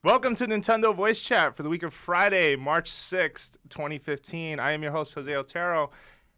Welcome to Nintendo Voice Chat for the week of Friday, March 6th, 2015. I am your host, Jose Otero,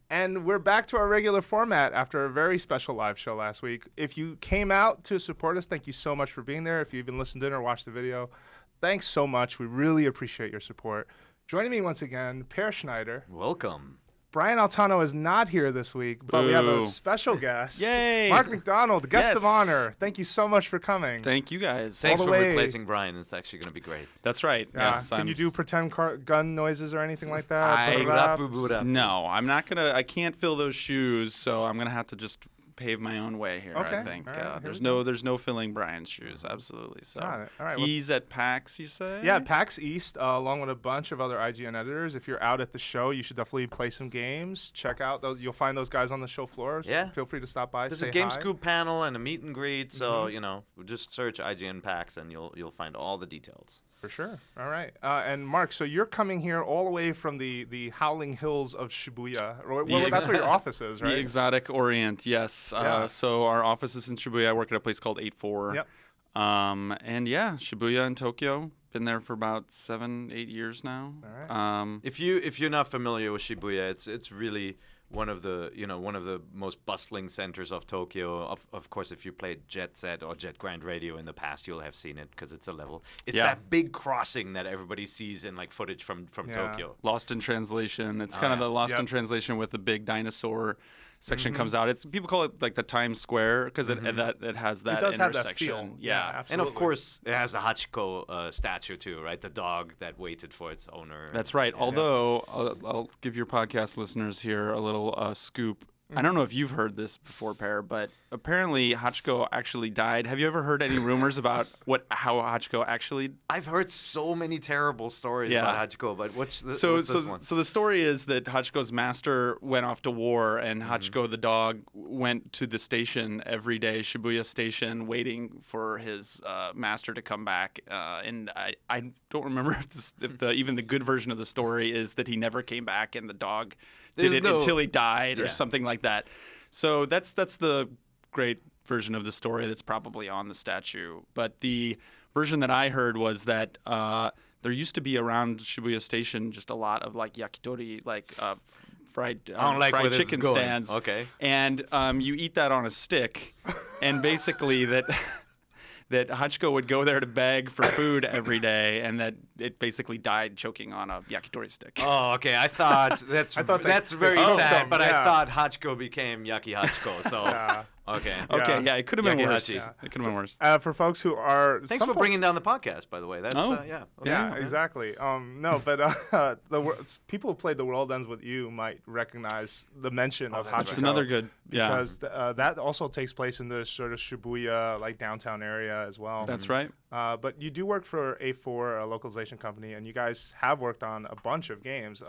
and we're back to our regular format after a very special live show last week. If you came out to support us, thank you so much for being there. If you even listened in or watched the video, thanks so much. We really appreciate your support. Joining me once again, Per Schneider. Welcome. Brian Altano is not here this week, but we have a special guest. Yay! Mark MacDonald, guest of honor. Thank you so much for coming. Thank you, guys. Thanks for replacing Brian. It's actually going to be great. That's right. Yes, can you do pretend gun noises or anything like that? No, I'm not going to. I can't fill those shoes, so I'm going to have to just pave my own way here, okay. I think. Right, there's no filling Brian's shoes, absolutely. So All right. He's at PAX, you say? Yeah, PAX East, along with a bunch of other IGN editors. If you're out at the show, you should definitely play some games. Check out those. You'll find those guys on the show floor. Yeah. Feel free to stop by. There's say a Game hi. Scoop panel and a meet and greet, so just search IGN PAX and you'll find all the details. For sure. All right. And Mark, so you're coming here all the way from the howling hills of Shibuya. Well, that's where your office is, right? The Exotic Orient, yes. Yeah. So our office is in Shibuya. I work at a place called 84. Yep. And yeah, Shibuya in Tokyo. Been there for about 7-8 years now. All right. If you're not familiar with Shibuya, it's really one of the most bustling centers of Tokyo. Of course, if you played Jet Set or Jet Grand Radio in the past, you'll have seen it because it's a level. It's that big crossing that everybody sees in like footage from Tokyo. Lost in Translation. It's kind of the Lost in Translation with the big dinosaur section comes out. It's people call it like the Times Square because it has that does intersection. Have that feel. Yeah, absolutely. And of course, it has the Hachiko statue too, right? The dog that waited for its owner. That's right. Yeah. Although I'll give your podcast listeners here a little scoop. I don't know if you've heard this before, Per, but apparently Hachiko actually died. Have you ever heard any rumors about how Hachiko actually? I've heard so many terrible stories about Hachiko, but what's this one? So the story is that Hachiko's master went off to war, and Hachiko the dog went to the station every day, Shibuya Station, waiting for his master to come back. And I don't remember if even the good version of the story is that he never came back, and the dog did it until he died or something like that. So that's the great version of the story that's probably on the statue. But the version that I heard was that there used to be around Shibuya Station just a lot of like yakitori, like fried chicken stands. Okay. And you eat that on a stick, and basically that Hachiko would go there to beg for food every day, and that it basically died choking on a yakitori stick. Oh, okay. I thought that's very sad, but I thought Hachiko became Yaki Hachiko. So okay. Okay. Yeah, it could have been worse. Yeah. It could have been worse. For folks who are thanks for bringing down the podcast, by the way. That's Yeah, exactly. The people who played The World Ends With You might recognize the mention of Hachiko. That's another good, because that also takes place in the sort of Shibuya, like downtown area as well. That's right. But you do work for A4, a localization company, and you guys have worked on a bunch of games.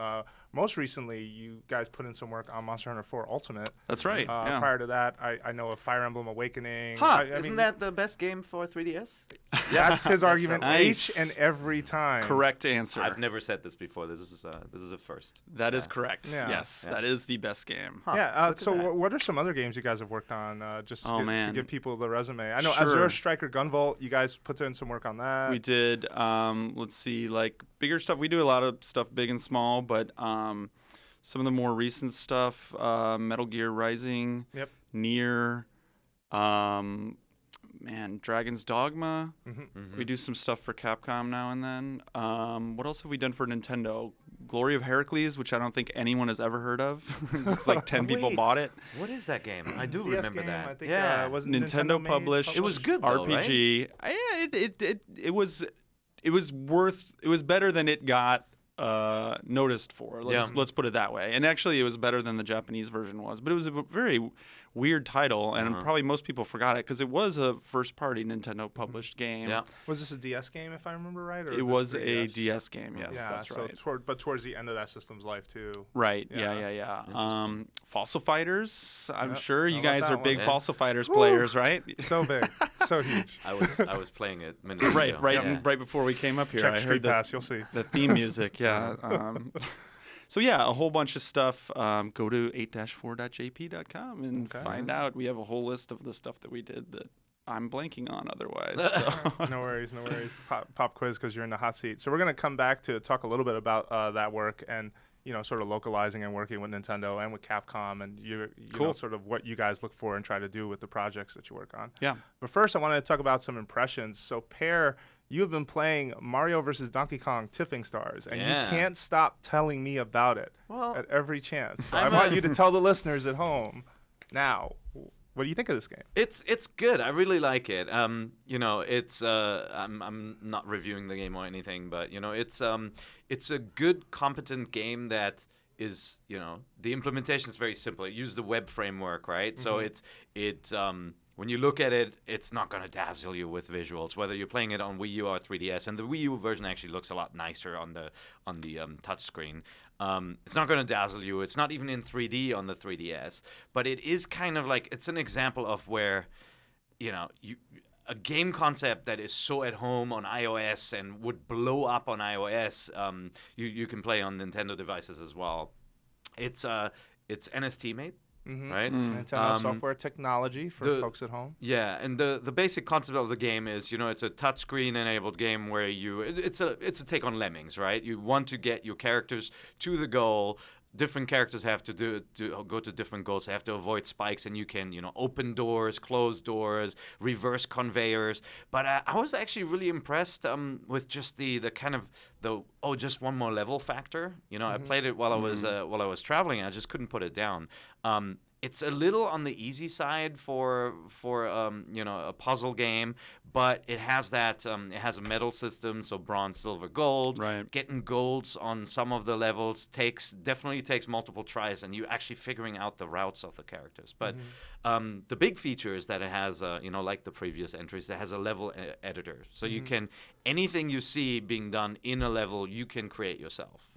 Most recently, you guys put in some work on Monster Hunter 4 Ultimate. That's right. Prior to that, I know of Fire Emblem Awakening. Isn't that the best game for 3DS? That's his argument Nice. each and every time. Correct answer. I've never said this before. This is a first. That is correct. Yeah. Yes, that is the best game. So what are some other games you guys have worked on? To give people the resume. I know Sure. Azure Striker Gunvolt, you guys put in some work on that. We did. Let's see, like bigger stuff. We do a lot of stuff big and small, but some of the more recent stuff, Metal Gear Rising, Nier, Dragon's Dogma. We do some stuff for Capcom now and then. What else have we done for Nintendo? Glory of Heracles, which I don't think anyone has ever heard of. It's like 10 people bought it. What is that game? I do DS remember game, that. I think, was Nintendo published. It was good though, RPG. Right? It was better than it got noticed for. Let's put it that way. And actually, it was better than the Japanese version was. But it was a very weird title, and probably most people forgot it because it was a first-party Nintendo-published game. Yeah. Was this a DS game, if I remember right? Or it was a DS game, yes, yeah, that's right. But towards the end of that system's life, too. Right, yeah. Fossil Fighters, I'm sure you guys are big one. Fossil Fighters players, right? So big, so huge. I was playing it minutes ago. Right before we came up here. Check I Street heard Pass, you'll see. the theme music, yeah. So yeah, a whole bunch of stuff. Go to 8-4.jp.com and find out. We have a whole list of the stuff that we did that I'm blanking on otherwise. So. No worries. Pop quiz because you're in the hot seat. So we're going to come back to talk a little bit about that work and, sort of localizing and working with Nintendo and with Capcom and you know, sort of what you guys look for and try to do with the projects that you work on. Yeah. But first, I wanted to talk about some impressions. So, Pear, you have been playing Mario vs. Donkey Kong Tipping Stars, and you can't stop telling me about it at every chance. So I want you to tell the listeners at home now. What do you think of this game? It's good. I really like it. It's I'm not reviewing the game or anything, but it's a good, competent game that is the implementation is very simple. It uses the web framework, right? So it's when you look at it, it's not going to dazzle you with visuals, whether you're playing it on Wii U or 3DS. And the Wii U version actually looks a lot nicer on the touch screen. It's not going to dazzle you. It's not even in 3D on the 3DS. But it is kind of like it's an example of where, a game concept that is so at home on iOS and would blow up on iOS, you can play on Nintendo devices as well. It's NST made. Right? Nintendo software technology for folks at home. Yeah, and the basic concept of the game is, it's a touchscreen enabled game where it's a take on Lemmings, right? You want to get your characters to the goal. Different characters have to go to different goals. They have to avoid spikes, and you can, open doors, close doors, reverse conveyors. But I was actually really impressed with just the kind of just one more level factor. I played it while I was traveling. And I just couldn't put it down. It's a little on the easy side for a puzzle game, but it has it has a medal system, so bronze, silver, gold. Right. Getting golds on some of the levels definitely takes multiple tries, and you actually figuring out the routes of the characters. But the big feature is that it has like the previous entries, it has a level editor, so you can anything you see being done in a level you can create yourself.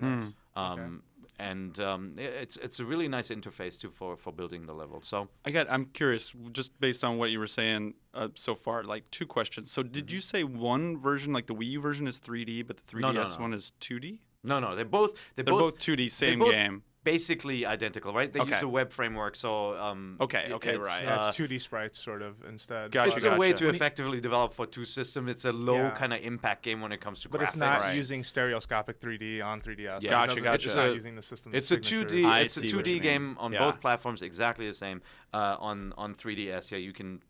And it's a really nice interface too for building the level. So I'm curious, just based on what you were saying so far, like two questions. So did you say one version, like the Wii U version, is 3D, but the 3DS one is 2D? No, they're both 2D, same game. Basically identical, right? They use a web framework, so right. It's 2D sprites sort of instead. It's a way to effectively develop for two systems. It's a low kind of impact game when it comes to graphics. But it's not using stereoscopic 3D on 3DS. Yeah. Gotcha. It's not using the system. It's a 2D game on both platforms, exactly the same. On 3DS, you can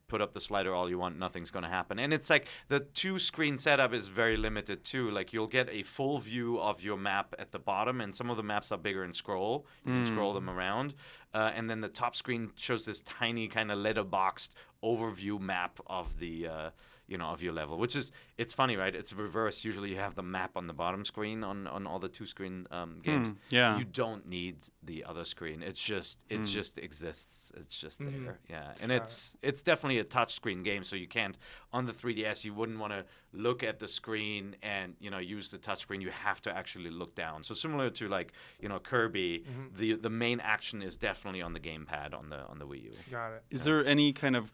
put up the slider all you want, nothing's going to happen. And it's like the two-screen setup is very limited too. Like you'll get a full view of your map at the bottom, and some of the maps are bigger and scroll. You can scroll them around. And then the top screen shows this tiny kind of letterboxed overview map of the of your level, which is, it's funny, right? It's reverse. Usually you have the map on the bottom screen on all the two-screen games. You don't need the other screen. It just exists. It's just there. Yeah, and it's definitely a touch-screen game, so you can't, on the 3DS, you wouldn't want to look at the screen and, use the touch screen. You have to actually look down. So similar to like, Kirby, the main action is definitely on the gamepad on the Wii U. Got it. Is there any kind of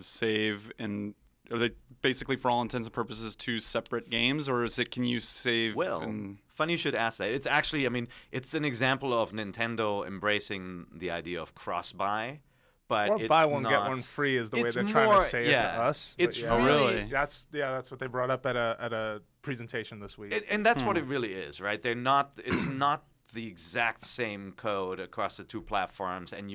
save, and are they basically, for all intents and purposes, two separate games, or can you save? Well, funny you should ask that. It's actually, it's an example of Nintendo embracing the idea of cross-buy. But or it's buy one, not, get one free is the way they're more, trying to say it to us. It's really that's what they brought up at a presentation this week. And that's what it really is, right? They're not. It's not the exact same code across the two platforms, and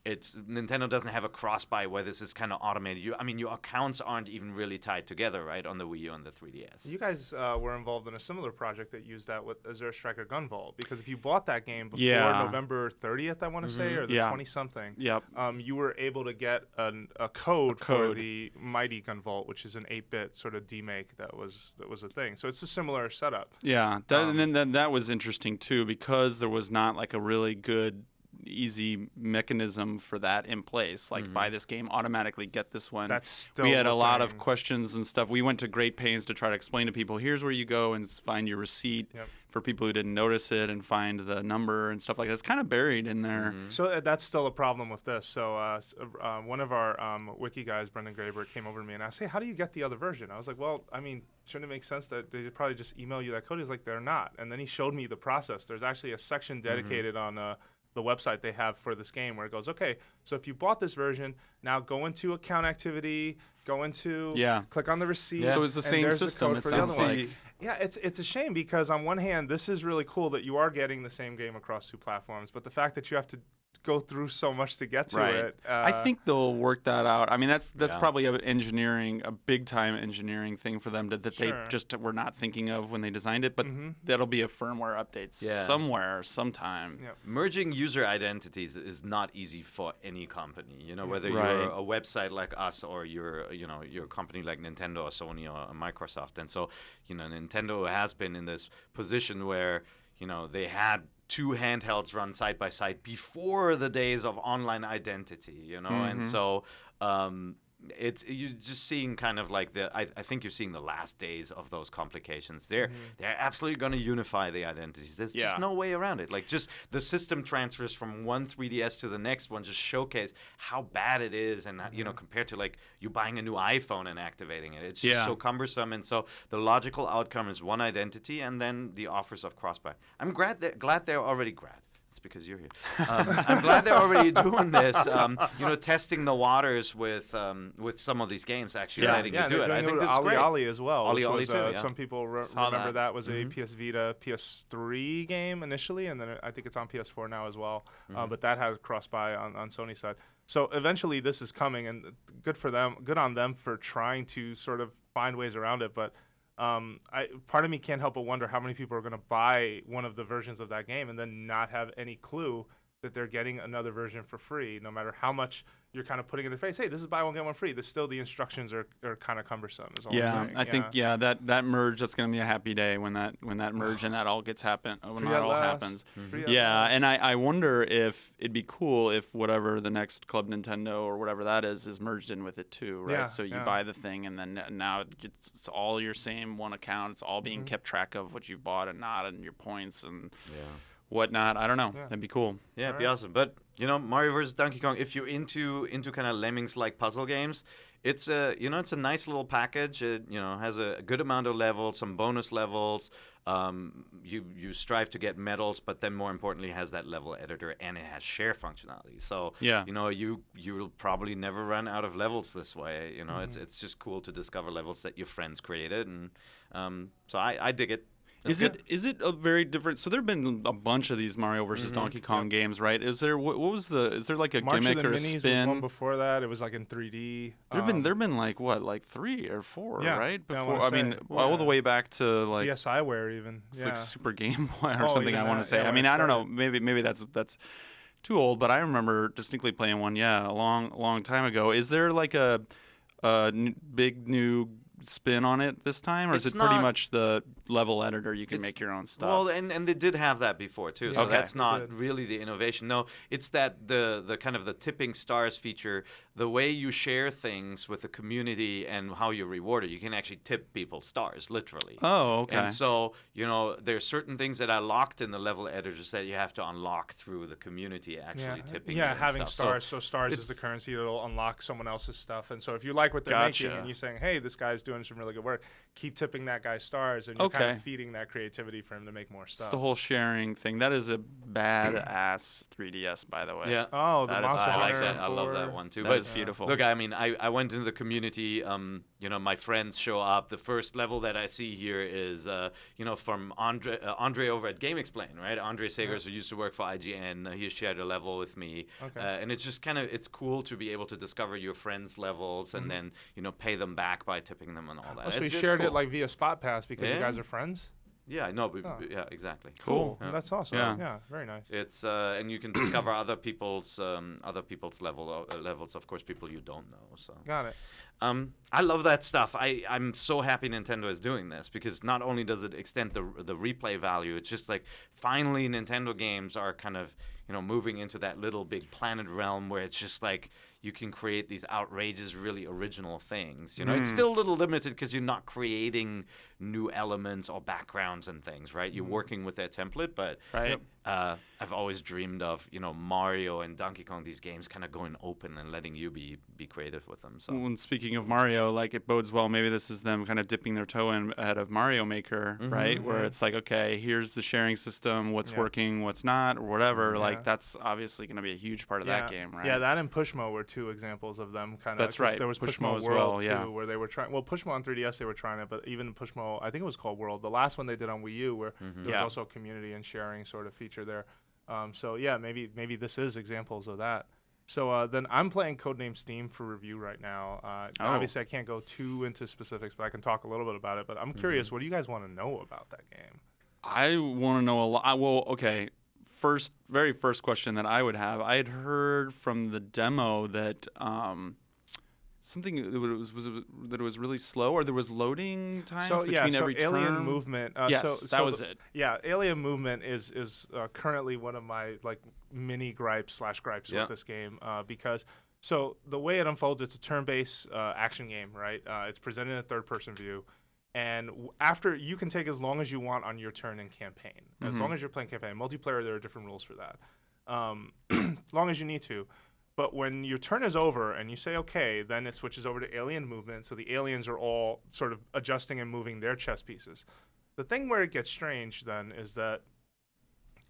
Nintendo doesn't have a cross-buy where this is kind of automated. Your accounts aren't even really tied together, right, on the Wii U and the 3DS. You guys were involved in a similar project that used that with Azure Striker Gunvolt, because if you bought that game before November 30th, I want to say, or the 20-something, you were able to get a code for the Mighty Gunvolt, which is an 8-bit sort of demake that was a thing. So it's a similar setup. Yeah, and then that was interesting too, because there was not like a really good easy mechanism for that in place, like buy this game, automatically get this one. That's still we had a lot of questions and stuff. We went to great pains to try to explain to people, here's where you go and find your receipt for people who didn't notice it, and find the number and stuff like that. It's kind of buried in there. So that's still a problem with this. So one of our wiki guys, Brendan Graber, came over to me and asked, hey, how do you get the other version? I was like, well, shouldn't it make sense that they probably just email you that code? He's like, they're not. And then he showed me the process. There's actually a section dedicated on the website they have for this game, where it goes, okay, so if you bought this version, now go into account activity, go into click on the receipt. So it's the same and system. The code It for the other sounds one. like. Yeah, it's a shame because on one hand, this is really cool that you are getting the same game across 2 platforms, but the fact that you have to go through so much to get to it. I think they'll work that out. I mean, that's probably a big time engineering thing for them that they just were not thinking of when they designed it. But that'll be a firmware update somewhere, sometime. Yep. Merging user identities is not easy for any company. You know, whether you're a website like us or you're a company like Nintendo or Sony or Microsoft. And so, Nintendo has been in this position where, they had 2 handhelds run side by side before the days of online identity, and so you're just seeing kind of like I think you're seeing the last days of those complications. They're absolutely going to unify the identities. There's just no way around it. Like just the system transfers from one 3DS to the next one just showcase how bad it is, and compared to like you buying a new iPhone and activating it, it's just so cumbersome. And so the logical outcome is one identity, and then the offers of cross-buy. I'm glad they're already It's because you're here. I'm glad they're already doing this. Testing the waters with some of these games, actually letting you do it. I think that's great. Ollie as well. Ollie too. Some people remember that was a PS Vita, PS3 game initially, and then I think it's on PS4 now as well. But that has cross-buy on Sony's side. So eventually, this is coming, and good for them. Good on them for trying to sort of find ways around it, but. Part of me can't help but wonder how many people are going to buy one of the versions of that game and then not have any clue that they're getting another version for free, no matter how much you're kind of putting in their face. Hey, this is buy one, get one free. Still, the instructions are kind of cumbersome. Is all I'm saying. I think that merge, that's going to be a happy day when that merge and that all happens. And I wonder if it'd be cool if whatever the next Club Nintendo or whatever that is merged in with it too, right? So you buy the thing, and then now it's all your same one account. It's all being kept track of what you've bought and not, and your points and whatnot. I don't know. That'd be cool. Yeah, it'd be awesome. But Mario vs. Donkey Kong, if you're into kind of Lemmings-like puzzle games, it's a nice little package. It has a good amount of levels, some bonus levels. You strive to get medals, but then more importantly, it has that level editor and it has share functionality. So you'll probably never run out of levels this way. It's just cool to discover levels that your friends created, and so I dig it. Is it a very different? So there've been a bunch of these Mario versus Donkey Kong games, right? Is there is there like a March gimmick of the or a Minis spin? Was one before that. It was like in 3D. There've been like 3 or 4, right? Before all the way back to like DSiWare even. It's like Super Game Boy or something. I want to say. Yeah, I mean, I don't know. Maybe that's too old, but I remember distinctly playing one. Yeah, a long time ago. Is there like a big new spin on it this time, or is it pretty much the level editor? You can make your own stuff. Well, and they did have that before too, so that's not really the innovation. No, it's that the kind of the tipping stars feature, the way you share things with the community and how you reward it. You can actually tip people stars, literally. Oh, okay. And so there's certain things that are locked in the level editors that you have to unlock through the community actually tipping. Yeah, having stuff. stars. So stars is the currency that'll unlock someone else's stuff. And so if you like what they're making and you're saying, hey, this guy's doing some really good work, keep tipping that guy stars, and you're kind of feeding that creativity for him to make more stuff. It's the whole sharing thing. That is a badass 3DS, by the way. Yeah. Oh, the Monster I like Hunter that. I love that one too. That is beautiful. Look, I mean, I went into the community. My friends show up. The first level that I see here is, from Andre over at Game Explain, right? Andre Segers, who used to work for IGN. He shared a level with me, and it's just it's cool to be able to discover your friends' levels and then pay them back by tipping them and all that. So you shared it like via Spot Pass because you guys are friends? Yeah, no, yeah, exactly. Cool. Yeah. That's awesome. Yeah, very nice. It's and you can discover other people's levels, of course, people you don't know. So got it. I love that stuff. I'm so happy Nintendo is doing this, because not only does it extend the replay value, it's just like finally Nintendo games are kind of moving into that little big planet realm where it's just like you can create these outrageous, really original things. You know, it's still a little limited because you're not creating new elements or backgrounds and things, right? You're working with their template, but I've always dreamed of, you know, Mario and Donkey Kong, these games kind of going open and letting you be creative with them. So, and speaking of Mario, like it bodes well. Maybe this is them kind of dipping their toe in ahead of Mario Maker, right? Where it's like, okay, here's the sharing system, what's working, what's not, or whatever. Like that's obviously going to be a huge part of that game, right? Yeah, that and Pushmo were two examples of them kind of. That's right. There was Pushmo as World well, too, where they were trying. Well, Pushmo on 3DS they were trying it, but even Pushmo, I think it was called World. The last one they did on Wii U, where there was also a community and sharing sort of feature there. So yeah, maybe this is examples of that. So then I'm playing Codename S.T.E.A.M for review right now. Obviously, I can't go too into specifics, but I can talk a little bit about it. But I'm curious, what do you guys want to know about that game? I want to know a lot. Well, okay. Very first question that I would have. I had heard from the demo that something that it was really slow, or there was loading times between every turn. Alien movement. That was it. Yeah, alien movement is currently one of my like mini gripes with this game because the way it unfolds, it's a turn-based action game, right? It's presented in a third-person view, and after you can take as long as you want on your turn in campaign, as long as you're playing campaign. Multiplayer, there are different rules for that. Long as you need to. But when your turn is over and you say okay, then it switches over to alien movement. So the aliens are all sort of adjusting and moving their chess pieces. The thing where it gets strange then is that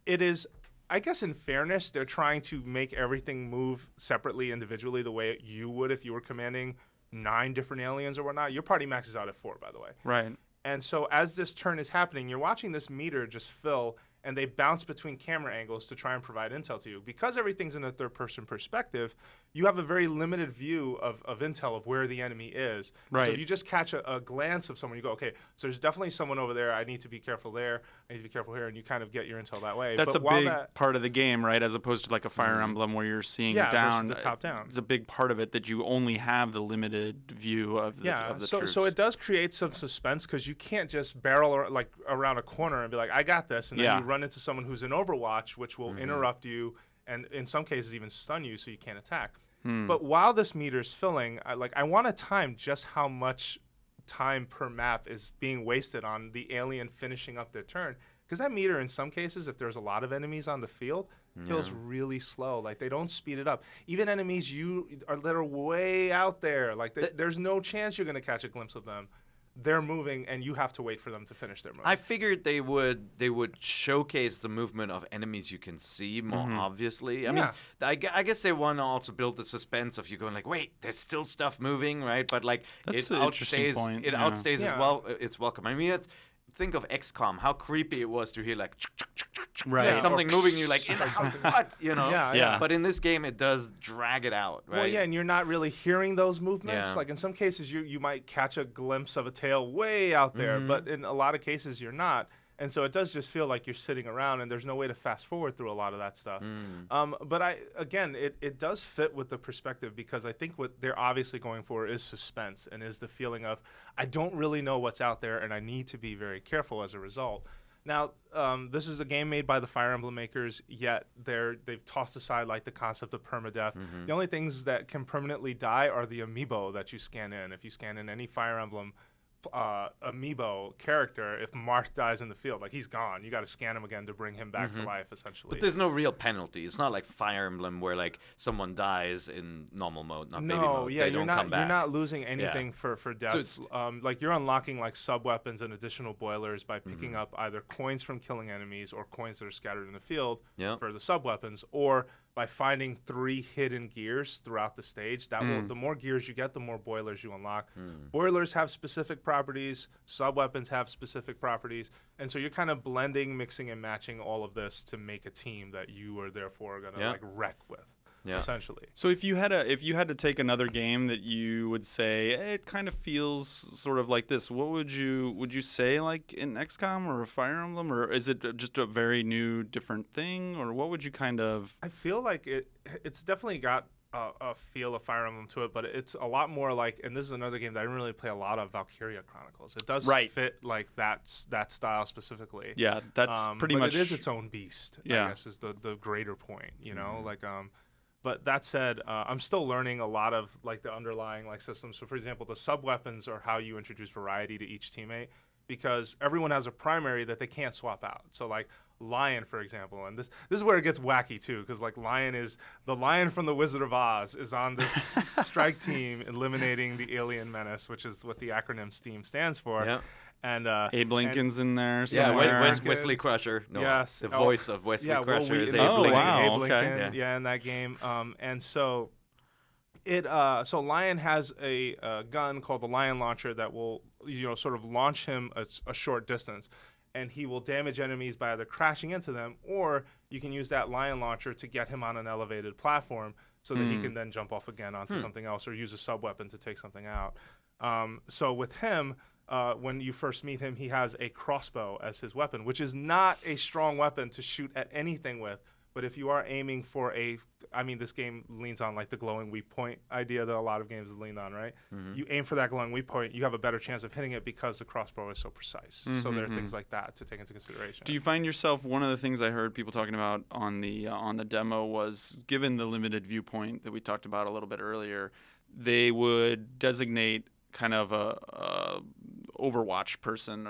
it is, I guess in fairness, they're trying to make everything move separately, individually, the way you would if you were commanding 9 different aliens or whatnot. Your party maxes out at 4, by the way. Right. And so as this turn is happening, you're watching this meter just fill, and they bounce between camera angles to try and provide intel to you. Because everything's in a third-person perspective, you have a very limited view of intel of where the enemy is. Right. So if you just catch a glance of someone, you go, okay, so there's definitely someone over there. I need to be careful there. I need to be careful here. And you kind of get your intel that way. That's a big part of the game, right? As opposed to like a Fire Emblem where you're seeing down. The top down. It's a big part of it that you only have the limited view of the troops. So it does create some suspense because you can't just barrel around a corner and be like, I got this. And then you run into someone who's in Overwatch, which will interrupt you and in some cases even stun you so you can't attack. But while this meter's filling, I want to time just how much time per map is being wasted on the alien finishing up their turn. Because that meter, in some cases, if there's a lot of enemies on the field, feels really slow. Like, they don't speed it up. Even enemies that are way out there, like, there's no chance you're going to catch a glimpse of them. They're moving, and you have to wait for them to finish their move. I figured they would showcase the movement of enemies you can see more obviously. I mean, I guess they want to also build the suspense of you going like, wait, there's still stuff moving, right? But like, That's it an interesting point. outstays as well. It's welcome. I mean, think of XCOM, how creepy it was to hear like something moving. You're like, what? You know? Yeah. But in this game, it does drag it out, right? Well, yeah, and you're not really hearing those movements. Yeah. Like in some cases, you might catch a glimpse of a tail way out there, but in a lot of cases, you're not. And so it does just feel like you're sitting around, and there's no way to fast forward through a lot of that stuff. But it does fit with the perspective, because I think what they're obviously going for is suspense, and is the feeling of, I don't really know what's out there, and I need to be very careful as a result. Now, this is a game made by the Fire Emblem makers, yet they've tossed aside like the concept of permadeath. The only things that can permanently die are the amiibo that you scan in. If you scan in any Fire Emblem amiibo character, if Marth dies in the field, like, he's gone. You got to scan him again to bring him back to life, essentially. But there's no real penalty. It's not like Fire Emblem where like someone dies in normal mode, not baby mode. Yeah, they don't come back. You're not losing anything for deaths. So like, you're unlocking like sub weapons and additional boilers by picking up either coins from killing enemies or coins that are scattered in the field for the sub weapons, or by finding 3 hidden gears throughout the stage. That will, the more gears you get, the more boilers you unlock. Boilers have specific properties, sub-weapons have specific properties, and so you're kind of blending, mixing, and matching all of this to make a team that you are therefore going to like wreck with. Essentially. So if you had to take another game that you would say it kind of feels sort of like this, what would you say, like in XCOM or a Fire Emblem, or is it just a very new, different thing, or what would you kind of? I feel like it's definitely got a feel of Fire Emblem to it, but it's a lot more like, and this is another game that I didn't really play a lot of, Valkyria Chronicles. It does fit like that style specifically. Yeah, that's pretty much. But it is its own beast. I guess is the greater point. You know, like But that said, I'm still learning a lot of like the underlying like systems. So for example, the sub weapons are how you introduce variety to each teammate, because everyone has a primary that they can't swap out. So like Lion, for example, and this is where it gets wacky too, because like the lion from the Wizard of Oz is on this strike team eliminating the alien menace, which is what the acronym S.T.E.A.M stands for. Yeah. And Abe Lincoln's in there Yeah, somewhere. Wesley Crusher. No, Yes. the voice of Wesley Crusher is Abe Oh, Lincoln. wow. Abe okay. Lincoln, yeah, in that game. And so so Lion has a gun called the Lion Launcher that will sort of launch him a short distance, and he will damage enemies by either crashing into them, or you can use that Lion Launcher to get him on an elevated platform so that he can then jump off again onto something else, or use a sub weapon to take something out. So with him, when you first meet him, he has a crossbow as his weapon, which is not a strong weapon to shoot at anything with. But if you are aiming for this game leans on like the glowing weak point idea that a lot of games lean on, right? Mm-hmm. You aim for that glowing weak point, you have a better chance of hitting it because the crossbow is so precise. So there are things like that to take into consideration. Do you find yourself, one of the things I heard people talking about on the demo was, given the limited viewpoint that we talked about a little bit earlier, they would designate kind of a Overwatch person,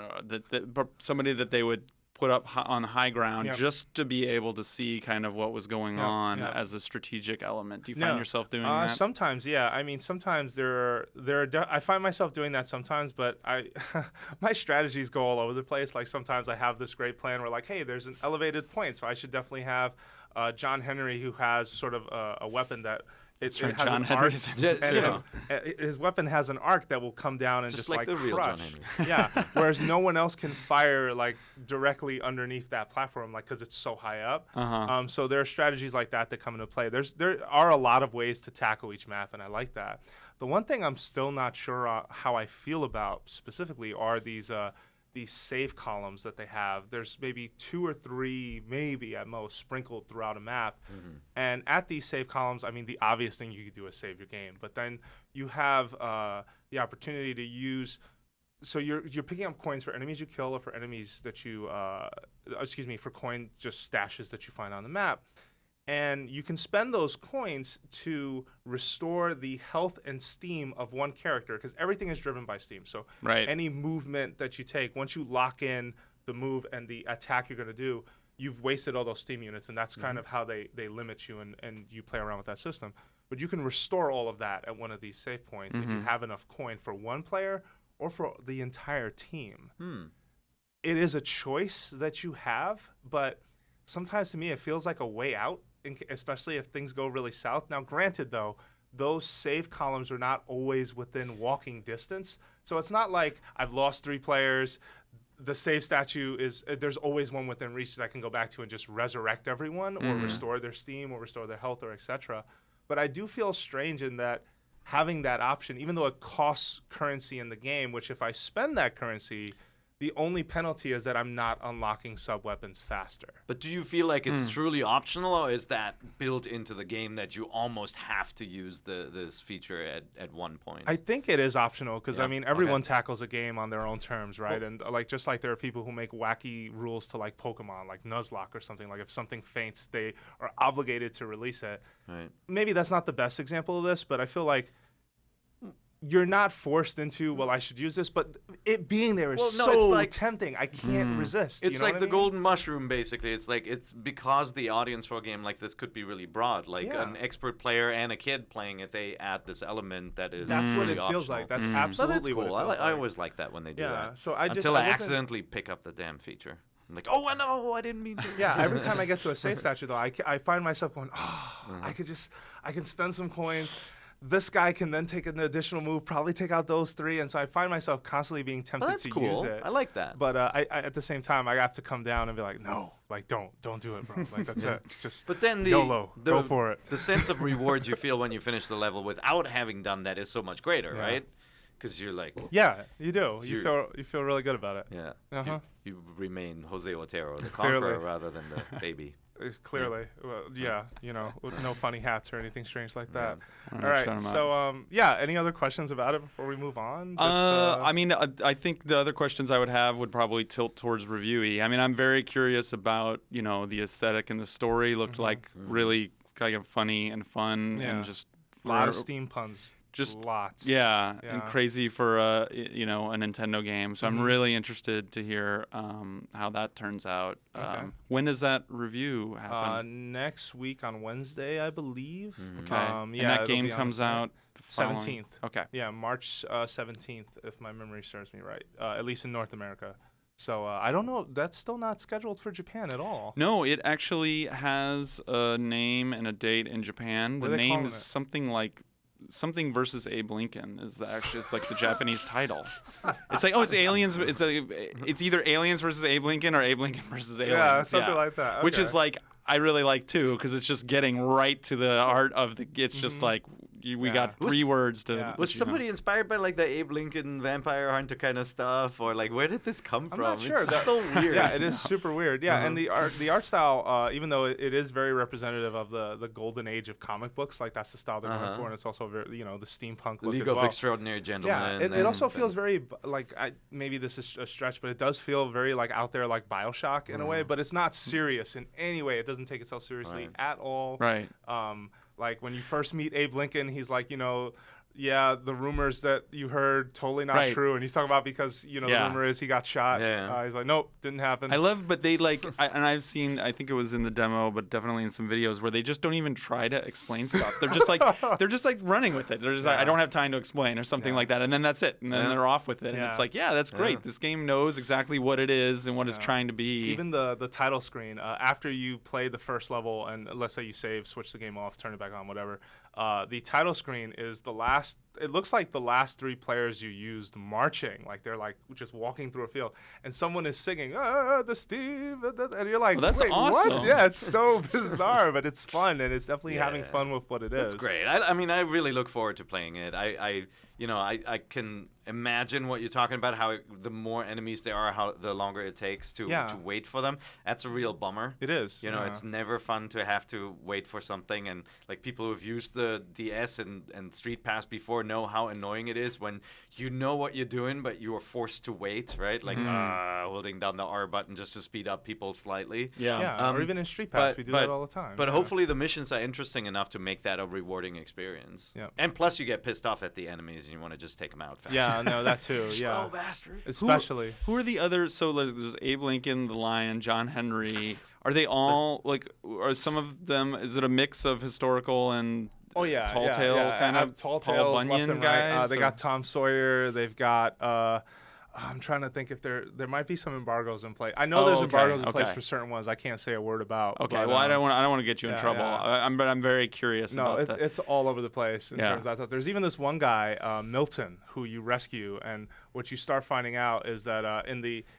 somebody that they would put up on high ground just to be able to see kind of what was going on as a strategic element. Do you find yourself doing that? Sometimes, yeah. I mean, sometimes I find myself doing that sometimes, but my strategies go all over the place. Like sometimes I have this great plan where like, hey, there's an elevated point, so I should definitely have John Henry, who has sort of a weapon that it has John an arc, Henry. his weapon has an arc that will come down and just like the real crush. John Henry. Yeah, whereas no one else can fire like directly underneath that platform, like because it's so high up. So there are strategies like that come into play. There are a lot of ways to tackle each map, and I like that. The one thing I'm still not sure how I feel about specifically are these save columns that they have. There's maybe 2 or 3, maybe at most, sprinkled throughout a map. And at these save columns, I mean, the obvious thing you could do is save your game. But then you have the opportunity to use. So you're picking up coins for enemies you kill, or for enemies that you, for coin just stashes that you find on the map. And you can spend those coins to restore the health and steam of one character, because everything is driven by steam. So any movement that you take, once you lock in the move and the attack you're going to do, you've wasted all those steam units, and that's kind of how they limit you, and you play around with that system. But you can restore all of that at one of these save points if you have enough coin for one player or for the entire team. It is a choice that you have, but sometimes to me it feels like a way out, especially if things go really south. Now, granted, though, those save columns are not always within walking distance. So it's not like I've lost 3 players. The save statue there's always one within reach that I can go back to and just resurrect everyone or restore their steam or restore their health or etc. But I do feel strange in that having that option, even though it costs currency in the game, which if I spend that currency, the only penalty is that I'm not unlocking sub-weapons faster. But do you feel like it's truly optional, or is that built into the game that you almost have to use this feature at one point? I think it is optional, because I mean, everyone tackles a game on their own terms, right? Well, and like just like there are people who make wacky rules to like Pokemon, like Nuzlocke or something. Like if something faints, they are obligated to release it. Right. Maybe that's not the best example of this, but I feel like you're not forced into, well, I should use this, but it being there is so tempting. I can't resist. It's you know like what the I mean? golden mushroom, basically. It's like, it's because the audience for a game like this could be really broad. Like an expert player and a kid playing it, they add this element that is That's what really it feels optional. like. That's absolutely But that's cool. what it feels I like. always like that when they do that. So Until I accidentally pick up the damn feature. I'm like, oh, no, I didn't mean to. Yeah, every time I get to a save statue, though, I find myself going, I can spend some coins. This guy can then take an additional move, probably take out those 3, and so I find myself constantly being tempted to use it. I like that. But I at the same time, I have to come down and be like, no, like don't do it, bro. Like that's it. Just but then YOLO, go for it. The sense of reward you feel when you finish the level without having done that is so much greater, right? Because you're like, yeah, you do. You feel really good about it. Yeah. You remain Jose Otero, the conqueror, rather than the baby. Clearly, well, with no funny hats or anything strange like that. Yeah. All right, so any other questions about it before we move on? I mean, I think the other questions I would have would probably tilt towards reviewy. I mean, I'm very curious about the aesthetic and the story. Looked like really kind of funny and fun Yeah. and just A lot of Steam puns. just Lots. yeah, Yeah. and crazy for a Nintendo game. So I'm really interested to hear how that turns out. Okay. When does that review happen? Next week on Wednesday, I believe. Okay. Yeah, and that it'll game be on comes out the following- 17th. Okay. Yeah, March 17th, if my memory serves me right. At least in North America. So I don't know. That's still not scheduled for Japan at all. No, it actually has a name and a date in Japan. What The are they name calling is it? something like something versus Abe Lincoln is like the Japanese title. It's like it's aliens. It's either aliens versus Abe Lincoln or Abe Lincoln versus aliens. Yeah, something like that. Which Okay. is like I really like too because it's just getting right to the heart of the. It's just like we Yeah. got three words to. yeah. let Was you know. somebody inspired by like the Abe Lincoln vampire hunter kind of stuff, or like where did this come I'm from? not sure. It's so weird. Yeah, it is super weird. Yeah, and the art style, even though it is very representative of the golden age of comic books, like that's the style they're going for, and it's also very, the steampunk look League as of well. Extraordinary Yeah, Gentlemen. it also and feels very like maybe this is a stretch, but it does feel very like out there, like BioShock in a way. But it's not serious in any way. It doesn't take itself seriously at all. Right. Like when you first meet Abe Lincoln, he's like, yeah, the rumors that you heard totally not Right. true, and he's talking about because the rumor is he got shot. Yeah. He's like, nope, didn't happen. I love, but they and I've seen, I think it was in the demo, but definitely in some videos where they just don't even try to explain stuff. They're just like running with it. They're just like, I don't have time to explain or something like that, and then that's it, and then they're off with it, and it's like, that's great. Yeah. This game knows exactly what it is and what it's trying to be. Even the title screen, after you play the first level, and let's say you save, switch the game off, turn it back on, whatever. The title screen is the last. It looks like the last three players you used marching, like they're like just walking through a field, and someone is singing the Steve, and you're like, that's wait, awesome. what? Yeah, it's so bizarre, but it's fun, and it's definitely having Yeah. fun with what it is. That's great. I mean, I really look forward to playing it. I can imagine what you're talking about. How the more enemies there are, how the longer it takes to wait for them. That's a real bummer. It is. It's never fun to have to wait for something. And like people who've used the DS and Street Pass before know how annoying it is when you know what you're doing, but you are forced to wait, right? Like holding down the R button just to speed up people slightly. Yeah, or even in Street Pass, we do that all the time. But hopefully the missions are interesting enough to make that a rewarding experience. Yeah. And plus you get pissed off at the enemies and you want to just take them out fast. Yeah, no, that too. Slow Yeah, bastards. especially. Who are the others? So there's Abe Lincoln, the Lion, John Henry. Are they all are some of them? Is it a mix of historical and Oh yeah, tall yeah, tale yeah. kind of tall tall tales left Bunyan and right. guys? They or- got Tom Sawyer. They've got. I'm trying to think if there might be some embargoes in place. I know there's embargoes in place for certain ones. I can't say a word about. Okay, but, well I don't want to get you in yeah, trouble. yeah. But I'm very curious No, about that. it's all over the place in Yeah. terms of that stuff. There's even this one guy, Milton, who you rescue, and what you start finding out is that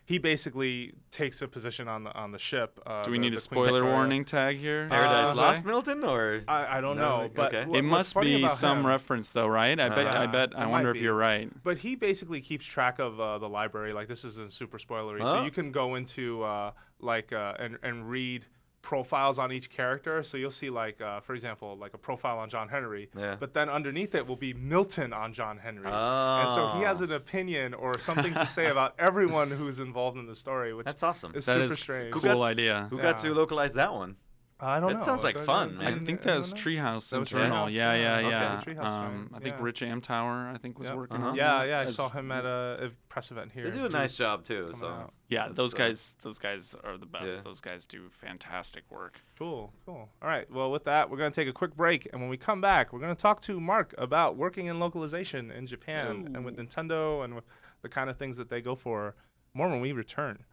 he basically takes a position on the ship. Do we need a the Queen spoiler Victoria. warning tag here? Paradise Jose? Lost, Milton, or I don't know, but okay. It must be some reference though, right? I bet. I it wonder might if be. you're right. But he basically keeps track of the library. Like this isn't super spoilery, so Oh. you can go into and read profiles on each character. So you'll see for example, like a profile on John Henry. Yeah. But then underneath it will be Milton on John Henry. And so he has an opinion or something to say about everyone who's involved in the story, which That's awesome. is That super is strange. cool idea. Who got to localize that one? I don't know. That sounds like fun, I man. think that was Treehouse That was Internal. Treehouse, Yeah. yeah. Okay, Treehouse, right. I think Yeah. Rich Amtower, was Yep. working on. Yeah, it I as- saw him at a press event here. They do a He nice was job too. coming So out. Yeah, That's, those guys are the best. Yeah. Those guys do fantastic work. Cool. All right. Well, with that, we're going to take a quick break. And when we come back, we're going to talk to Mark about working in localization in Japan and with Nintendo and with the kind of things that they go for. More when we return.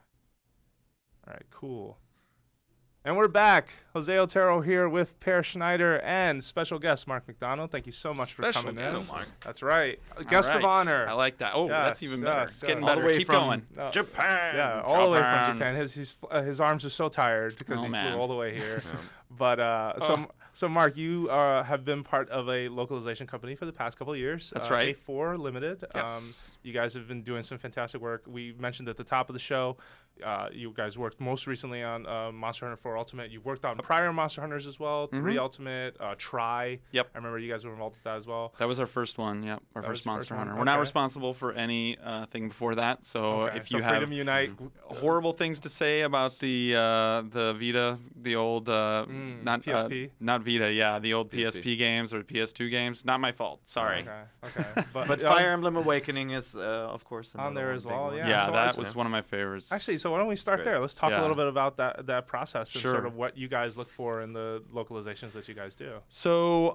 All right, cool. And we're back. Jose Otero here with Per Schneider and special guest Mark MacDonald. Thank you so much for Special coming guest. in. Mark. That's right. Guest of All right. honor. I like that. Oh, that's Yes, even better. yes, It's getting yes. all the better. way Keep from going. No. Japan. Yeah, all the way from Japan. Japan. His arms are so tired because Oh, he man. flew all the way here. But so Mark, you have been part of a localization company for the past couple of years. That's right. A4 Limited. Yes. You guys have been doing some fantastic work. We mentioned at the top of the show, you guys worked most recently on Monster Hunter 4 Ultimate. You've worked on prior Monster Hunters as well, 3 Ultimate, Try. Yep. I remember you guys were involved with that as well. That was our first one. Yep, our That was first the Monster first one? Hunter. We're not Okay. responsible for any thing before that. So Okay, if so you Freedom have Unite. horrible things to say about the Vita the old not PSP? Not Vita, yeah, the old PSP. PSP games or PS2 games. Not my fault. Sorry. Okay. But Fire Emblem Awakening is, of course, on there another as big well, one. yeah. Yeah, so that was one of my favorites. Actually, so why don't we start Great. there? Let's talk a Yeah. little bit about that process and Sure. sort of what you guys look for in the localizations that you guys do. So,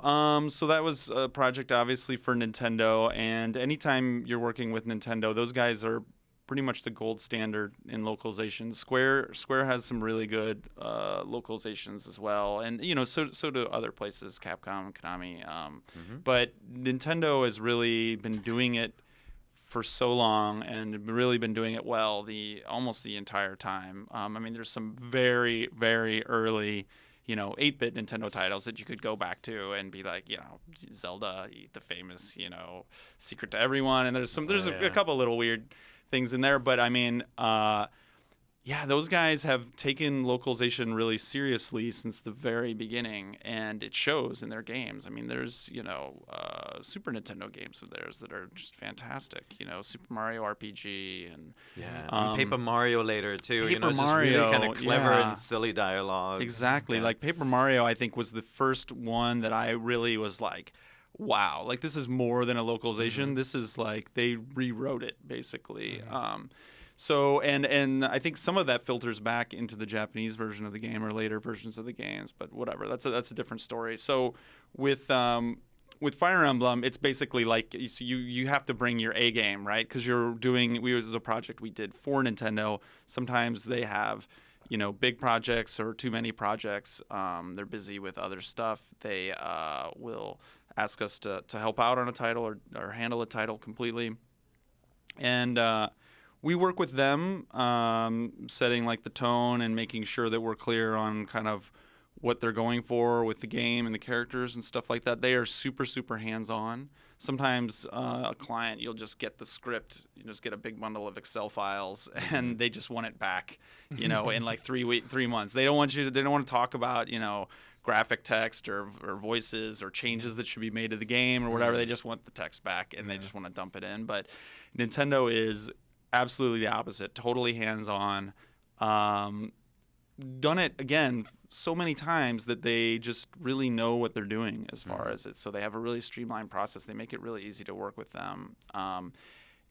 so that was a project obviously for Nintendo, and anytime you're working with Nintendo, those guys are pretty much the gold standard in localization. Square has some really good localizations as well, and so do other places, Capcom, Konami. But Nintendo has really been doing it for so long and really been doing it well almost the entire time. I mean, there's some very, very early 8-bit Nintendo titles that you could go back to and be like, Zelda, the famous, Secret to Everyone, and there's a couple little weird things in there, but I mean, those guys have taken localization really seriously since the very beginning, and it shows in their games. I mean, there's Super Nintendo games of theirs that are just fantastic. Super Mario RPG and Paper Mario later too. Paper just Mario, really kind of clever yeah. and silly dialogue. Exactly, like Paper Mario, I think was the first one that I really was like, wow, like this is more than a localization. This is like they rewrote it basically. So and I think some of that filters back into the Japanese version of the game or later versions of the games, but whatever. That's a different story. So with Fire Emblem, it's basically like you have to bring your A game, right? Because this is a project we did for Nintendo. Sometimes they have big projects or too many projects. They're busy with other stuff. They will ask us to help out on a title or handle a title completely. And we work with them, setting like the tone and making sure that we're clear on kind of what they're going for with the game and the characters and stuff like that. They are super, super hands-on. Sometimes a client, you'll just get the script, you just get a big bundle of Excel files, and they just want it back, in like 3 months. They don't want to talk about, graphic text or voices or changes that should be made to the game or whatever. They just want the text back, and they just want to dump it in. But Nintendo is absolutely the opposite, totally hands-on. Done it again so many times that they just really know what they're doing as far as it. So they have a really streamlined process. They make it really easy to work with them. And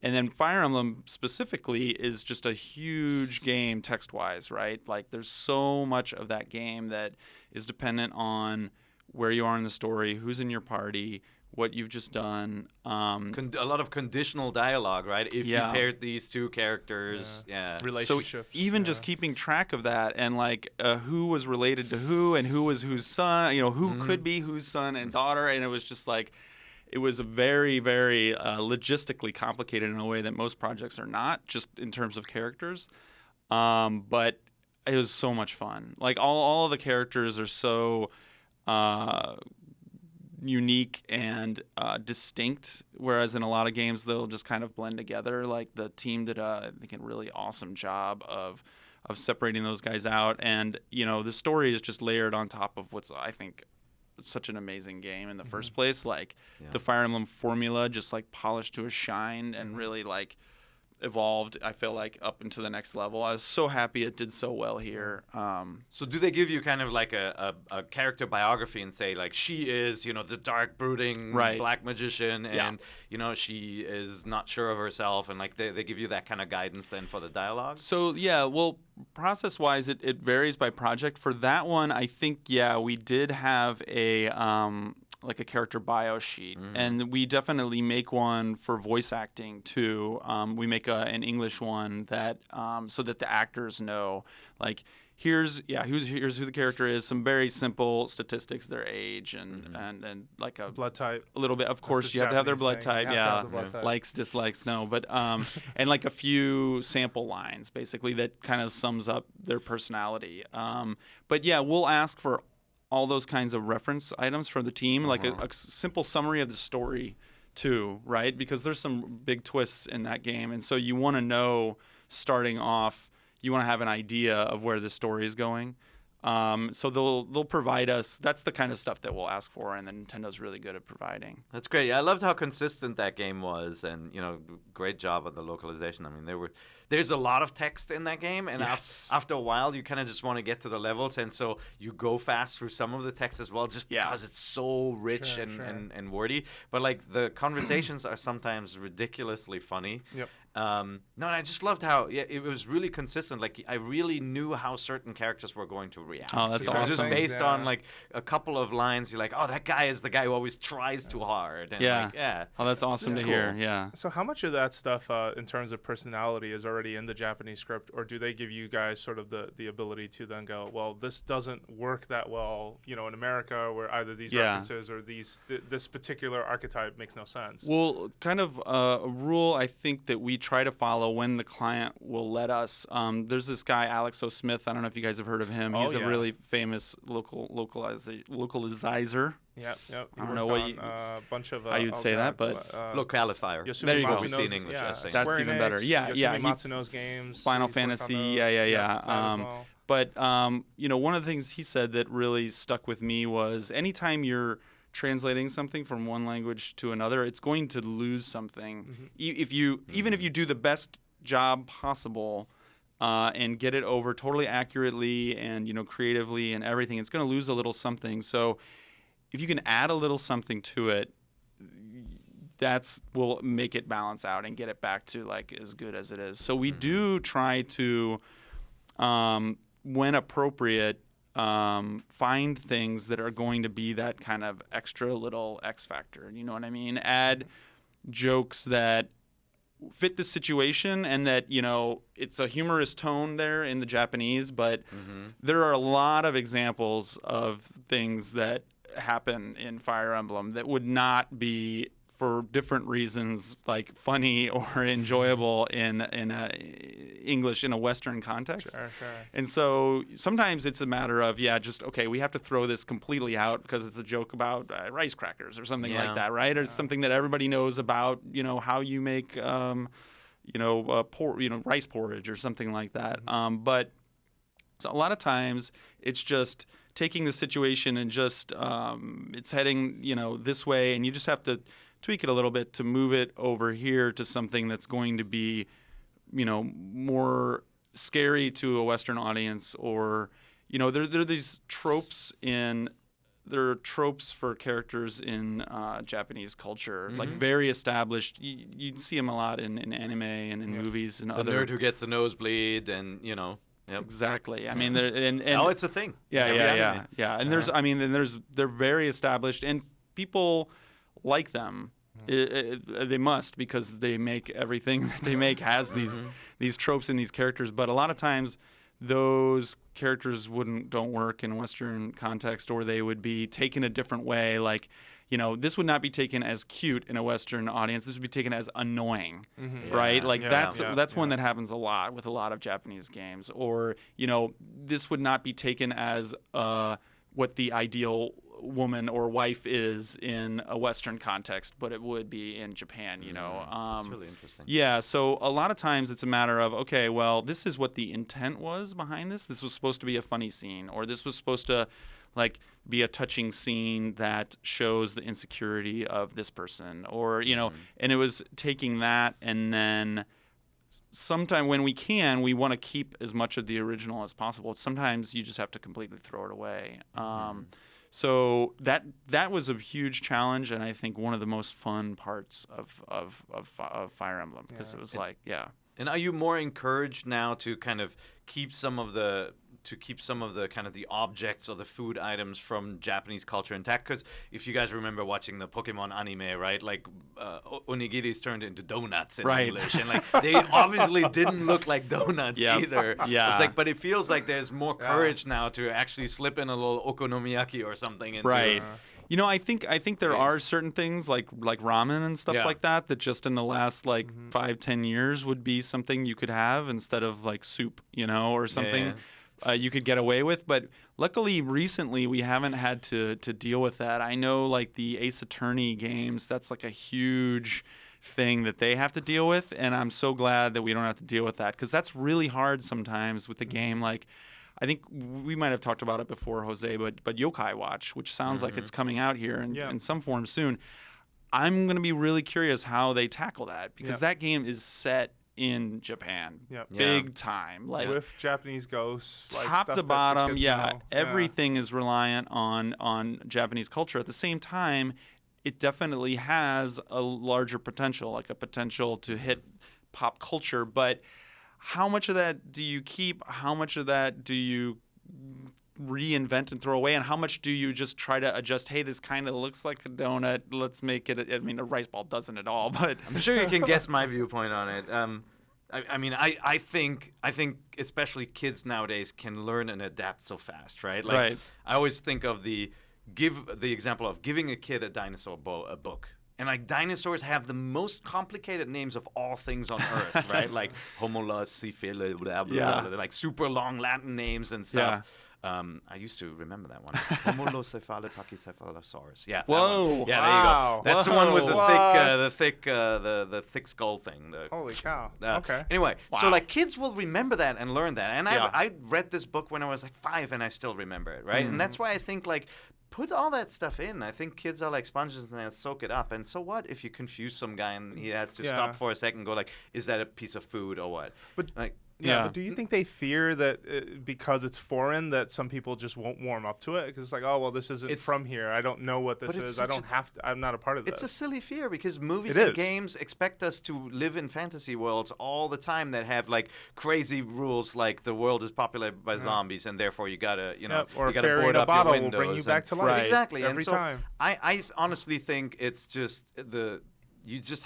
then Fire Emblem specifically is just a huge game text-wise, right? Like there's so much of that game that is dependent on where you are in the story, who's in your party, what you've just done. A lot of conditional dialogue, right? If you paired these two characters, relationships. So even just keeping track of that and like who was related to who and who was whose son, who could be whose son and daughter, and it was just like, it was very, very logistically complicated in a way that most projects are not, just in terms of characters. But it was so much fun. Like all of the characters are so unique and distinct, whereas in a lot of games they'll just kind of blend together. Like the team did I think a really awesome job of separating those guys out, and the story is just layered on top of what's, I think, such an amazing game in the first place. Like the Fire Emblem formula just like polished to a shine and really like evolved, I feel like, up into the next level. I was so happy it did so well here. So do they give you kind of like a character biography and say like she is, the dark brooding black magician and she is not sure of herself, and like they give you that kind of guidance then for the dialogue? So well, process wise it varies by project. For that one, I think we did have a like a character bio sheet, and we definitely make one for voice acting too. We make an English one that so that the actors know, like, here's who the character is, some very simple statistics, their age and like a blood type, a little bit. Of course, you have to have their blood type, likes, dislikes, no, but and like a few sample lines basically that kind of sums up their personality. But we'll ask for all those kinds of reference items for the team, like a simple summary of the story too, right? Because there's some big twists in that game, and so you want to know starting off, you want to have an idea of where the story is going. So they'll provide us. That's the kind of stuff that we'll ask for, and then Nintendo's really good at providing. That's great. I loved how consistent that game was, and great job on the localization. I mean, there's a lot of text in that game, and after a while, you kind of just want to get to the levels, and so you go fast through some of the text as well, just because it's so rich and wordy. But like the conversations are sometimes ridiculously funny. Yep. No, and I just loved how it was really consistent. Like I really knew how certain characters were going to react. Oh, that's awesome. Just based on like a couple of lines, you're like, oh, that guy is the guy who always tries too hard. And Oh, that's awesome to hear. Yeah. So how much of that stuff in terms of personality is already in the Japanese script, or do they give you guys sort of the ability to then go, well, this doesn't work that well, in America, where either these references or this particular archetype makes no sense? Well, kind of a rule I think that we try to follow when the client will let us. There's this guy, Alex O. Smith. I don't know if you guys have heard of him. He's a really famous localizer. Yep. I don't know what a bunch of how you'd say that, but localifier. There you go. We see in English. That's even better. Yoshimi Matsuno's games. Final Fantasy. Yeah. But one of the things he said that really stuck with me was anytime you're translating something from one language to another, it's going to lose something. Even if you do the best job possible and get it over totally accurately and creatively and everything, it's going to lose a little something. So if you can add a little something to it, will make it balance out and get it back to like as good as it is. So we do try to, when appropriate, find things that are going to be that kind of extra little X factor. You know what I mean? Add jokes that fit the situation and that, it's a humorous tone there in the Japanese, but there are a lot of examples of things that happen in Fire Emblem that would not be, for different reasons, like funny or enjoyable in English in a Western context. Sure. And so sometimes it's a matter of we have to throw this completely out because it's a joke about rice crackers or something like that, right? Or it's something that everybody knows about, how you make rice porridge or something like that. But so a lot of times it's just taking the situation and just it's heading this way, and you just have to tweak it a little bit to move it over here to something that's going to be, more scary to a Western audience, or, there are these tropes there are tropes for characters in Japanese culture, like very established. You see them a lot in anime and in movies and the other. nerd who gets a nosebleed and, Yep. Exactly. I mean, and it's a thing. Yeah. And they're very established, and people like them. They must, because they make everything that they make has these tropes and these characters. But a lot of times, those characters don't work in a Western context, or they would be taken a different way. Like, this would not be taken as cute in a Western audience. This would be taken as annoying, right? Like that's one that happens a lot with a lot of Japanese games. Or this would not be taken as what the ideal woman or wife is in a Western context, but it would be in Japan. That's really interesting. Yeah, so a lot of times it's a matter of, okay, well, this is what the intent was behind this. This was supposed to be a funny scene, or this was supposed to be a touching scene that shows the insecurity of this person, or and it was taking that, and then sometime when we want to keep as much of the original as possible. Sometimes you just have to completely throw it away. So that was a huge challenge, and I think one of the most fun parts of Fire Emblem, because it was And are you more encouraged now to kind of keep some of the kind of the objects or the food items from Japanese culture intact? Because if you guys remember watching the Pokemon anime, right, like onigiris turned into donuts in English, and they obviously didn't look like donuts either. Yeah. It's but it feels like there's more courage now to actually slip in a little okonomiyaki or something into right. I think there are certain things like ramen and stuff like that just in the last 5-10 years would be something you could have instead of soup, or something. You could get away with, but luckily recently we haven't had to deal with that. I know the Ace Attorney games, that's a huge thing that they have to deal with, and I'm so glad that we don't have to deal with that, because that's really hard sometimes with the game. I think we might have talked about it before, Jose, but Yokai Watch, which sounds like it's coming out here in some form soon. I'm going to be really curious how they tackle that, because that game is set in Japan, big time, like with Japanese ghosts, top like to bottom. Know. Everything is reliant on Japanese culture. At the same time, it definitely has a larger potential, like a potential to hit pop culture. But how much of that do you keep? How much of that do you reinvent and throw away, and how much do you just try to adjust? Hey, this kind of looks like a donut, let's make it I mean, a rice ball doesn't at all, but I'm sure you can guess my viewpoint on it. I think especially kids nowadays can learn and adapt so fast, right? Like, I always think of the example of giving a kid a dinosaur a book. And like, dinosaurs have the most complicated names of all things on Earth, right? Like Homolociphilia, blah, blah, blah, like super long Latin names and stuff. I used to remember that one. Homolocephalopachycephalosaurus. Yeah. Whoa. Yeah, there you go. That's the one with the thick skull thing. Holy cow. Okay. Anyway, so like, kids will remember that and learn that. And I read this book when I was like 5, and I still remember it, right? And that's why I think, like, put all that stuff in. I think kids are like sponges, and they'll soak it up. And so what if you confuse some guy and he has to stop for a second and go like, is that a piece of food or what? But like, but do you think they fear that because it's foreign that some people just won't warm up to it? Because it's like, oh, well, this isn't from here. I don't know what this is. I don't have to. I'm not a part of this. It's a silly fear, because movies and games expect us to live in fantasy worlds all the time that have like crazy rules, like the world is populated by zombies, and therefore you gotta, or you gotta fairy board in a up bottle your windows. will bring you back to life. Exactly. Every time. I honestly think it's just you just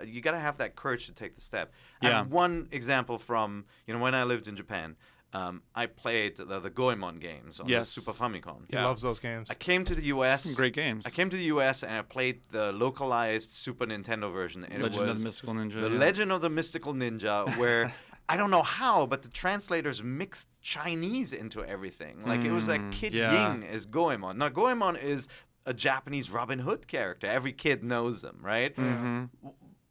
you gotta have that courage to take the step. I have one example from when I lived in Japan. I played the Goemon games on the Super Famicom. He loves those games. I came to the U.S. Some great games. I came to the U.S. and I played the localized Super Nintendo version. And Legend it was of the Mystical Ninja. The Legend of the Mystical Ninja, where I don't know how, but the translators mixed Chinese into everything. Like, it was like Kid Ying is Goemon. Now, Goemon is a Japanese Robin Hood character. Every kid knows him, right?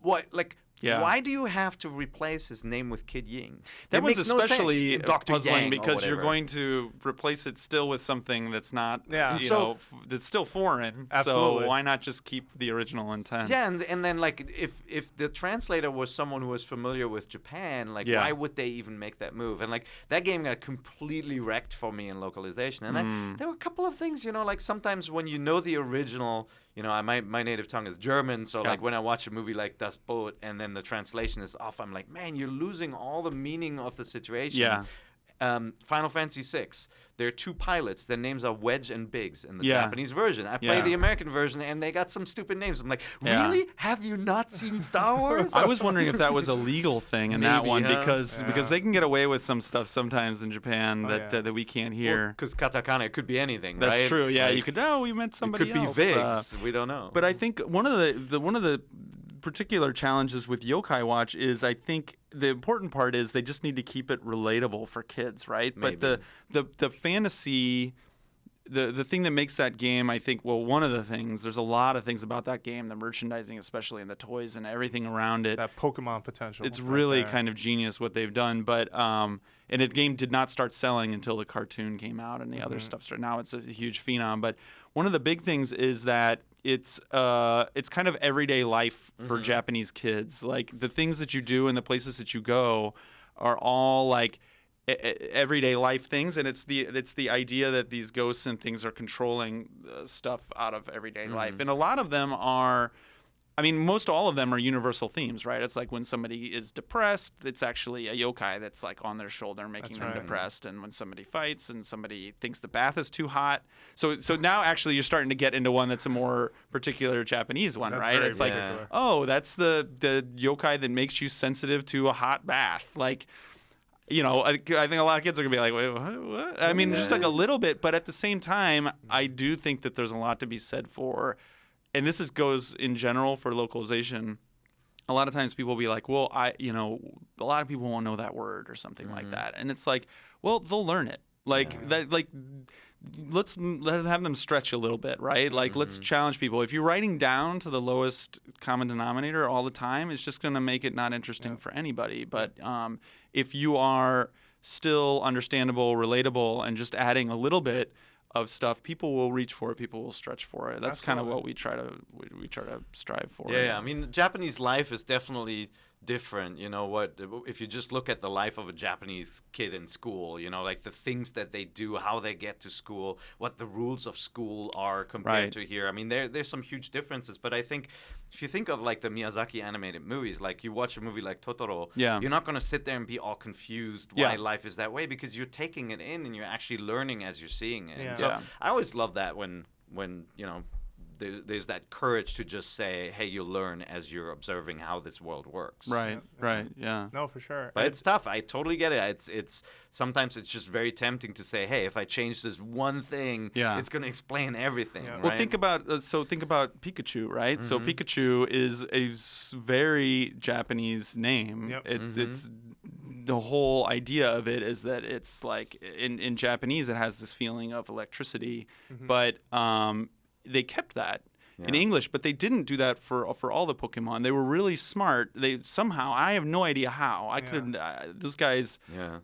What, like, why do you have to replace his name with Kid Ying? That was especially puzzling, because you're whatever. going to replace it still with something that's not, that's still foreign. Absolutely. So why not just keep the original intent? Yeah, and then, like, if the translator was someone who was familiar with Japan, like, why would they even make that move? And like, that game got completely wrecked for me in localization. And there were a couple of things, like, sometimes when you know the original, my native tongue is German, so like, when I watch a movie like Das Boot and then the translation is off, I'm like, man, you're losing all the meaning of the situation. Yeah. Final Fantasy VI. There are 2 pilots. Their names are Wedge and Biggs in the Japanese version. I played the American version, and they got some stupid names. I'm like, really? Have you not seen Star Wars? I was wondering if that was a legal thing in that one, because they can get away with some stuff sometimes in Japan that we can't hear. Because katakana, it could be anything, right? That's true. Yeah, like, you could. We meant somebody else. It could be Biggs. We don't know. But I think one of the particular challenges with Yokai Watch is, I think the important part is they just need to keep it relatable for kids, right? Maybe. But the fantasy, the thing that makes that game, I think, well, one of the things, there's a lot of things about that game, the merchandising especially, and the toys and everything around it. That Pokemon potential. It's really kind of genius what they've done. But and the game did not start selling until the cartoon came out and the other stuff started. Now it's a huge phenom. But one of the big things is that it's kind of everyday life for Japanese kids. Like, the things that you do and the places that you go are all like everyday life things, and it's the idea that these ghosts and things are controlling stuff out of everyday life. And a lot of them are, I mean, most all of them are universal themes, right? It's like when somebody is depressed, it's actually a yokai that's like on their shoulder making them depressed. And when somebody fights and somebody thinks the bath is too hot. So now actually you're starting to get into one that's a more particular Japanese one, that's right? It's like, particular. That's the yokai that makes you sensitive to a hot bath. Like, I think a lot of kids are going to be like, wait, what? I mean, just like a little bit. But at the same time, I do think that there's a lot to be said for, and this goes in general for localization. A lot of times people will be like, well, a lot of people won't know that word or something like that. And it's like, well, they'll learn it. Like that, like, let's have them stretch a little bit, right? Like, let's challenge people. If you're writing down to the lowest common denominator all the time, it's just going to make it not interesting for anybody. But if you are still understandable, relatable, and just adding a little bit of stuff, people will reach for it. People will stretch for it. That's kind of what we try to strive for. Yeah, I mean, Japanese life is definitely different. You know what? If you just look at the life of a Japanese kid in school, you know, like the things that they do, how they get to school, what the rules of school are compared to here. I mean, there's some huge differences. But I think if you think of like the Miyazaki animated movies, like you watch a movie like Totoro, you're not going to sit there and be all confused why life is that way, because you're taking it in and you're actually learning as you're seeing it. Yeah. So I always love that when you know, there's that courage to just say, hey, you'll learn as you're observing how this world works. Right. Yeah. No, for sure. But it's tough. I totally get it. It's sometimes it's just very tempting to say, hey, if I change this one thing, it's going to explain everything. Yeah. Right? Well, think about Pikachu, right? Mm-hmm. So Pikachu is a very Japanese name. Yep. It's the whole idea of it is that it's like in Japanese it has this feeling of electricity, but they kept that in English, but they didn't do that for all the Pokemon. They were really smart. They somehow, I have no idea how. Those guys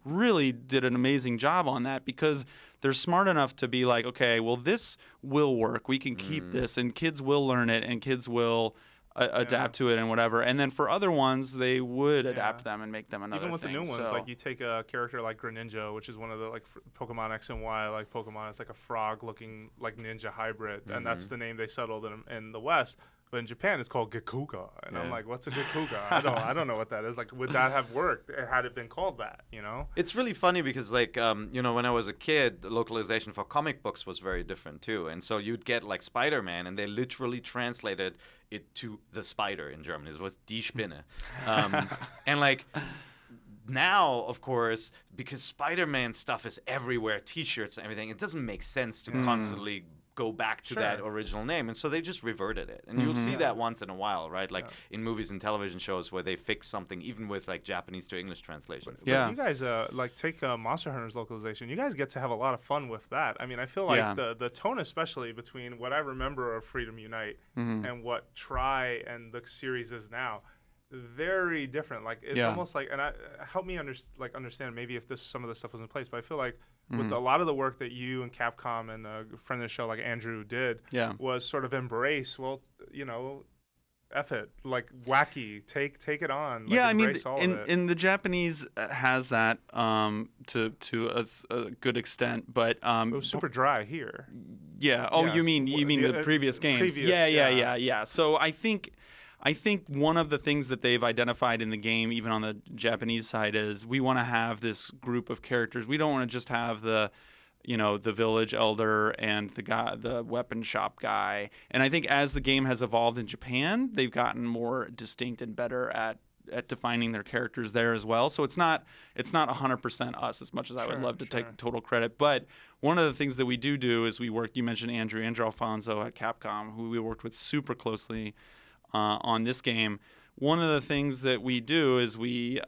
really did an amazing job on that, because they're smart enough to be like, okay, well, this will work. We can keep this, and kids will learn it, and kids will adapt to it and whatever. And then for other ones, they would adapt them and make them another thing. Even with the new ones, like you take a character like Greninja, which is one of the like Pokemon X and Y, like Pokemon, it's like a frog-looking like ninja hybrid, and that's the name they settled in the West. But in Japan, it's called Gekuga, and I'm like, what's a Gekuga? I don't know what that is. Like, would that have worked had it been called that? You know? It's really funny because, like, you know, when I was a kid, the localization for comic books was very different too, and so you'd get like Spider-Man, and they literally translated it to the spider in German. It was Die Spinne, and like. Now, of course, because Spider-Man stuff is everywhere, T-shirts and everything, it doesn't make sense to constantly go back to that original name, and so they just reverted it. And you'll see that once in a while, right? Like in movies and television shows where they fix something, even with like Japanese to English translations. But you guys like take Monster Hunter's localization. You guys get to have a lot of fun with that. I mean, I feel like the tone, especially between what I remember of Freedom Unite and what Try and the series is now, very different. Like it's almost like, and help me understand maybe if some of this stuff was in place, but I feel like with a lot of the work that you and Capcom and a friend of the show like Andrew did was sort of embrace, well, you know, F it, like wacky, take it on. Like, I mean, in the Japanese has that to a good extent, but it was super dry here. Yeah. Oh, you mean the previous games? Yeah. So I think one of the things that they've identified in the game, even on the Japanese side, is we want to have this group of characters. We don't want to just have the village elder and the weapon shop guy. And I think as the game has evolved in Japan, they've gotten more distinct and better at defining their characters there as well. So it's not 100% us, as much as I would love to take total credit. But one of the things that we do is we work. You mentioned Andrew Alfonso at Capcom, who we worked with super closely on this game. One of the things that we do is we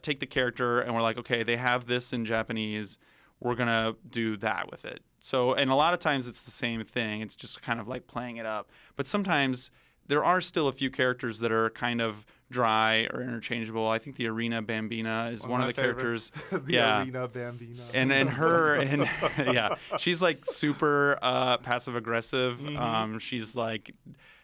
take the character and we're like, okay, they have this in Japanese. We're going to do that with it. So, and a lot of times it's the same thing. It's just kind of like playing it up. But sometimes there are still a few characters that are kind of dry or interchangeable. I think the Arena Bambina is one of the characters. Arena Bambina. And she's like super passive aggressive. She's like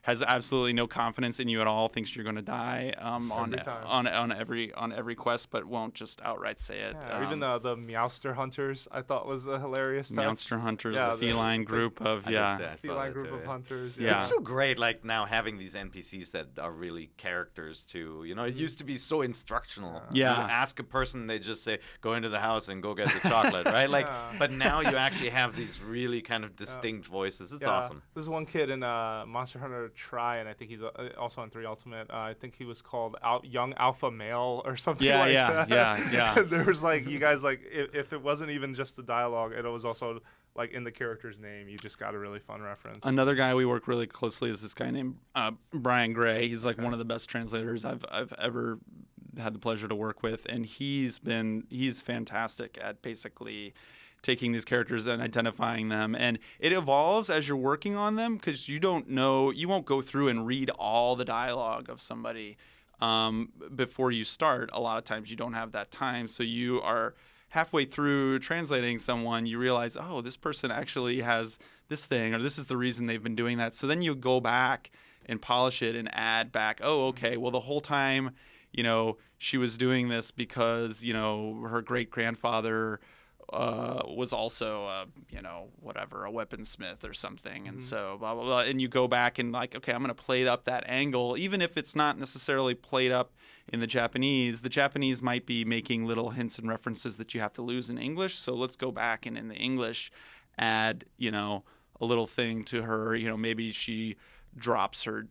has absolutely no confidence in you at all. Thinks you're going to die on every quest, but won't just outright say it. Yeah, even the Meowster Hunters, I thought was a hilarious touch. Meowster Hunters, the feline group of feline group of hunters. Yeah. It's so great, like now having these NPCs that are really characters too. You know, it used to be so instructional. Yeah. You ask a person, they just say, "Go into the house and go get the chocolate," right? Like, but now you actually have these really kind of distinct voices. It's awesome. There's one kid in Monster Hunter Try, and I think he's also on 3 Ultimate. I think he was called Young Alpha Male or something like that. Yeah. There was like, you guys, like, if it wasn't even just the dialogue, it was also like in the character's name. You just got a really fun reference. Another guy we work really closely is this guy named Brian Gray. He's like one of the best translators I've ever had the pleasure to work with, and he's fantastic at basically taking these characters and identifying them. And it evolves as you're working on them, because you won't go through and read all the dialogue of somebody before you start. A lot of times you don't have that time, so you are halfway through translating someone, you realize, oh, this person actually has this thing, or this is the reason they've been doing that. So then you go back and polish it and add back, oh, okay, well, the whole time, she was doing this because, her great-grandfather was also, a weaponsmith or something. And so blah, blah, blah. And you go back and like, okay, I'm going to play up that angle, even if it's not necessarily played up in the Japanese. The Japanese might be making little hints and references that you have to lose in English. So let's go back and in the English add, a little thing to her. Maybe she drops her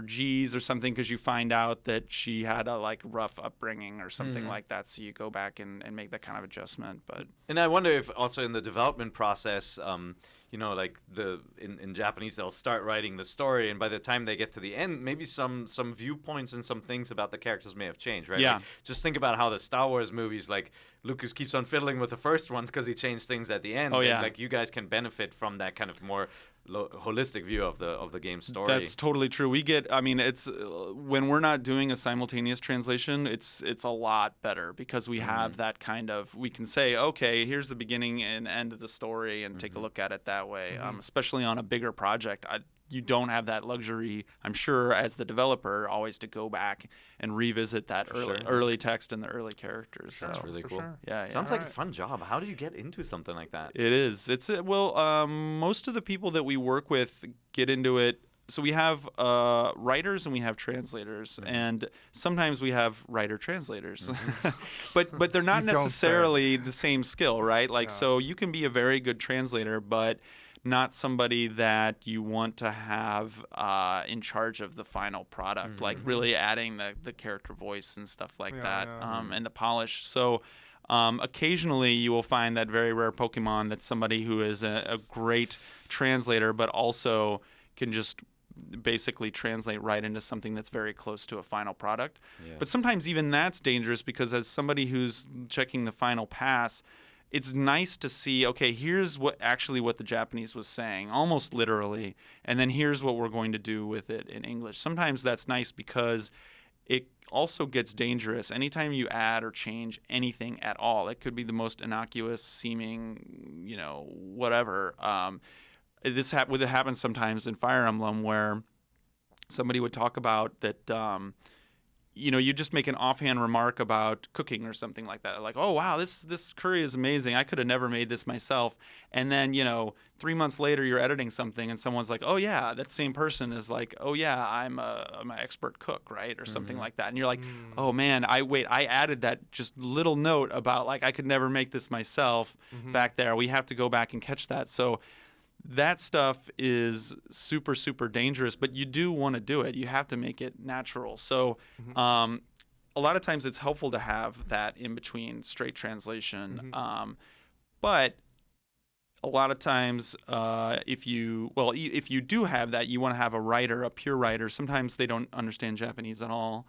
G's or something because you find out that she had a rough upbringing or something like that. So you go back and make that kind of adjustment. And I wonder if also in the development process, in Japanese they'll start writing the story, and by the time they get to the end, maybe some viewpoints and some things about the characters may have changed, right? Yeah. Like, just think about how the Star Wars movies, like Lucas keeps on fiddling with the first ones because he changed things at the end. Oh yeah. And, like, you guys can benefit from that kind of more holistic view of the game's story. That's totally true. We get, it's when we're not doing a simultaneous translation, it's a lot better because we have that kind of, we can say, okay, here's the beginning and end of the story and take a look at it that way. Especially on a bigger project, you don't have that luxury, I'm sure, as the developer, always to go back and revisit that early text and the early characters. That's really cool. Sure. Yeah. Sounds like a fun job. How do you get into something like that? It is. It's most of the people that we work with get into it. So we have writers and we have translators, and sometimes we have writer-translators, but they're not necessarily the same skill, right? So you can be a very good translator, but not somebody that you want to have in charge of the final product, like really adding the character voice and stuff like that, and the polish. So occasionally you will find that very rare Pokemon that's somebody who is a great translator, but also can just basically translate right into something that's very close to a final product. Yeah. But sometimes even that's dangerous because as somebody who's checking the final pass, it's nice to see, okay, here's what the Japanese was saying, almost literally, and then here's what we're going to do with it in English. Sometimes that's nice because it also gets dangerous. Anytime you add or change anything at all, it could be the most innocuous seeming, whatever. This happens sometimes in Fire Emblem where somebody would talk about that, you just make an offhand remark about cooking or something like that. Like, oh, wow, this curry is amazing. I could have never made this myself. And then, 3 months later, you're editing something and someone's like, oh, yeah, that same person is like, oh, yeah, I'm an expert cook, right? Or something like that. And you're like, oh, man, I added that just little note about, like, I could never make this myself back there. We have to go back and catch that. So that stuff is super, super dangerous, but you do want to do it. You have to make it natural. So a lot of times it's helpful to have that in between straight translation. But a lot of times if you do have that, you want to have a writer, a pure writer. Sometimes they don't understand Japanese at all.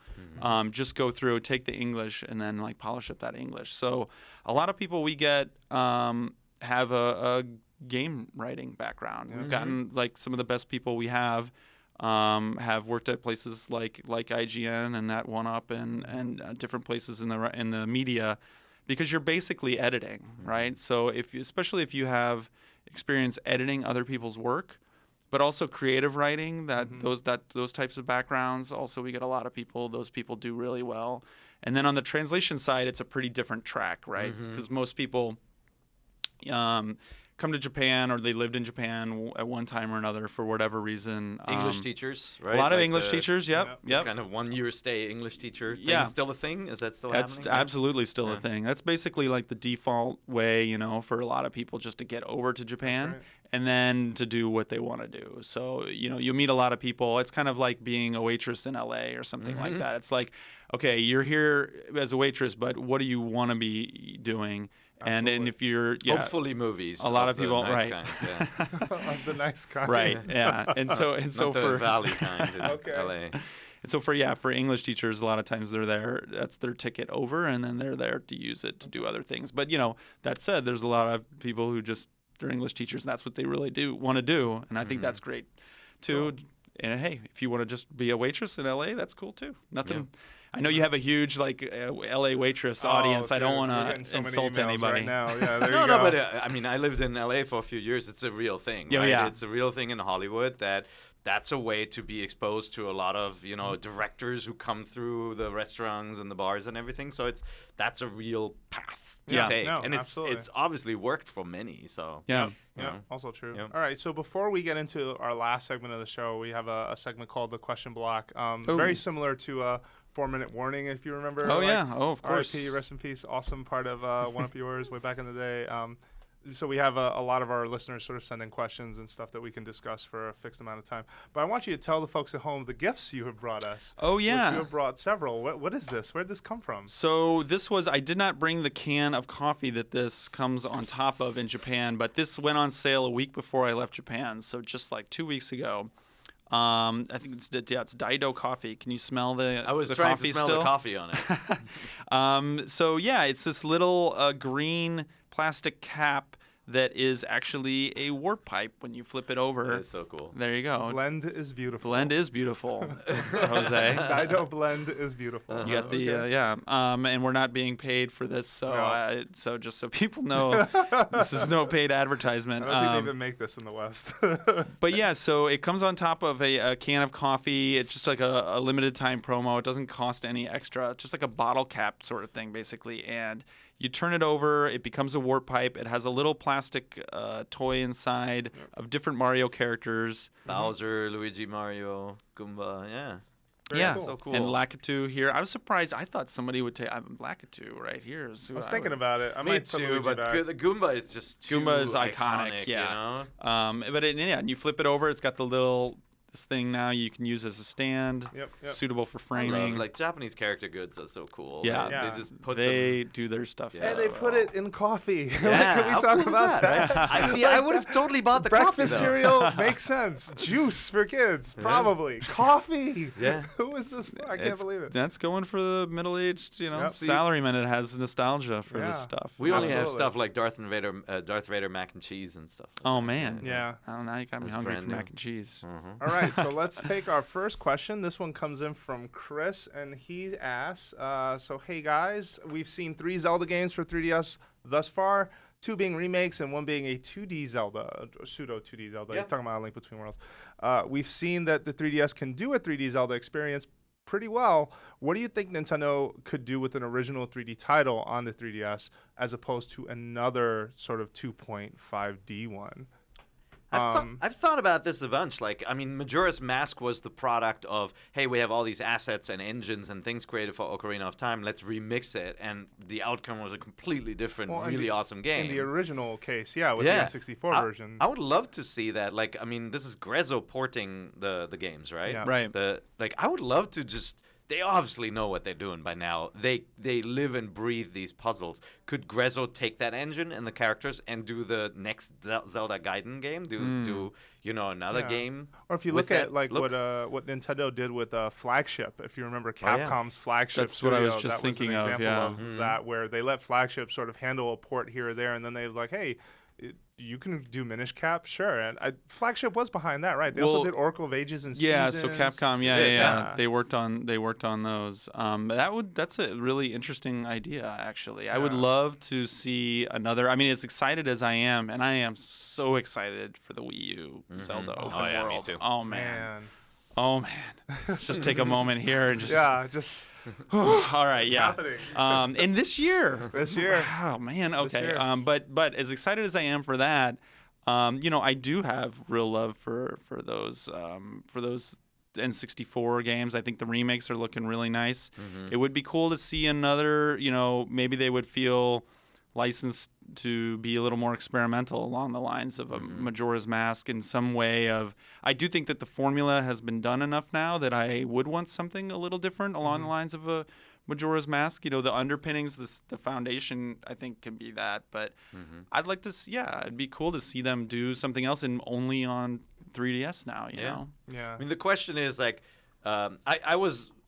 Just go through, take the English, and then polish up that English. So a lot of people we get have a game writing background. We've gotten some of the best people we have worked at places like IGN and that 1UP and different places in the media, because you're basically editing, right? So especially if you have experience editing other people's work, but also creative writing, those types of backgrounds. Also, we get a lot of people. Those people do really well. And then on the translation side, it's a pretty different track, right? Because most people come to Japan, or they lived in Japan at one time or another for whatever reason. English teachers, right? A lot of English teachers, yep. Kind of 1 year stay English teacher thing. Yeah. Still a thing? Is that still happening? That's absolutely still a thing. That's basically the default way, for a lot of people just to get over to Japan and then to do what they want to do. So, you meet a lot of people. It's kind of like being a waitress in LA or something like that. It's like, okay, you're here as a waitress, but what do you want to be doing? And if you're hopefully movies, a lot of people nice kind, of the nice kind, right? Yeah, and so not the valley kind in LA. And so for English teachers, a lot of times they're there. That's their ticket over, and then they're there to use it to do other things. But that said, there's a lot of people who they're English teachers, and that's what they really want to do. And I think that's great too. Cool. And hey, if you want to just be a waitress in LA, that's cool too. Nothing. Yeah. I know you have a huge LA waitress audience. I don't want to insult anybody. Right now. Yeah, there no, you go. but I mean, I lived in LA for a few years. It's a real thing. Yeah, right? yeah. It's a real thing in Hollywood that's a way to be exposed to a lot of directors who come through the restaurants and the bars and everything. So that's a real path to take, and it's obviously worked for many. So yeah, also true. Yep. All right, so before we get into our last segment of the show, we have a segment called the question block. Very similar to a 4-minute warning, if you remember. Oh yeah, of course. RIP, rest in peace. Awesome part of One Up Yours way back in the day. So we have a lot of our listeners sort of send in questions and stuff that we can discuss for a fixed amount of time. But I want you to tell the folks at home the gifts you have brought us. Oh, yeah. You have brought several. What is this? Where did this come from? So I did not bring the can of coffee that this comes on top of in Japan, but this went on sale a week before I left Japan. So just like 2 weeks ago. I think it's Daido coffee. Can you smell the I was the trying coffee to smell still? the coffee on it. So yeah, it's this little green plastic cap that is actually a warp pipe when you flip it over. That is so cool. There you go. Blend is beautiful. Blend is beautiful, Jose. Daido blend is beautiful. You got the and we're not being paid for this, so so just so people know, this is no paid advertisement. I don't think they even make this in the West. But yeah, so it comes on top of a can of coffee. It's just like a limited time promo. It doesn't cost any extra. It's just like a bottle cap sort of thing, basically, and you turn it over, it becomes a warp pipe. It has a little plastic toy inside of different Mario characters. Bowser, Luigi, Mario, Goomba, yeah. Very cool. So cool. And Lakitu here. I was surprised. I thought somebody would take Lakitu right here. I was thinking about it. Me too, but the Goomba is just too iconic, yeah. You know? But and you flip it over. It's got this thing now you can use as a stand. Yep. Suitable for I framing. love, Japanese character goods are so cool. Yeah. They just put they do their stuff. And they put it in coffee. Yeah. Can we talk about that? Right? I would have totally bought the breakfast coffee, cereal makes sense. Juice for kids, probably. Coffee. Yeah. Who is this for? I can't believe it. That's going for the middle-aged, salaryman. It has nostalgia for this stuff. We only have stuff like Darth Vader mac and cheese and stuff. Oh man. Yeah. I don't know. You got me hungry for mac and cheese. All right, so let's take our first question. This one comes in from Chris, and he asks, so hey guys, we've seen 3 Zelda games for 3DS thus far, 2 being remakes and 1 being a 2D Zelda, pseudo 2D Zelda. He's talking about A Link Between Worlds. We've seen that the 3DS can do a 3D Zelda experience pretty well. What do you think Nintendo could do with an original 3D title on the 3DS as opposed to another sort of 2.5D one? I've thought about this a bunch. Majora's Mask was the product of, hey, we have all these assets and engines and things created for Ocarina of Time. Let's remix it. And the outcome was a completely different, really awesome game. In the original case, with the N64 version. I would love to see that. This is Grezzo porting the games, right? Yeah. Right. I would love to just... They obviously know what they're doing by now. They live and breathe these puzzles. Could Grezzo take that engine and the characters and do the next Zelda Gaiden game? Do another game? Or if you look at what Nintendo did with Flagship, if you remember Capcom's Flagship That's what I was Studio, just thinking was an of. example of that, where they let Flagship sort of handle a port here or there, and then they were like, hey, you can do Minish Cap, sure. And Flagship was behind that, right? They also did Oracle of Ages and Seasons. So Capcom, They worked on those. That's a really interesting idea, actually. I would love to see another. I mean, as excited as I am, and I am so excited for the Wii U Zelda Open World. Me too. Oh man. Let's just take a moment here and just. All right, happening. And this year. Wow, man. Okay. But as excited as I am for that, I do have real love for those N64 games. I think the remakes are looking really nice. It would be cool to see another. Maybe they would feel licensed to be a little more experimental along the lines of a Majora's Mask in some way of. I do think that the formula has been done enough now that I would want something a little different along the lines of a Majora's Mask. The underpinnings, the foundation, I think can be that. But I'd like to see, it'd be cool to see them do something else and only on 3DS now, you know? Yeah. I mean, the question is I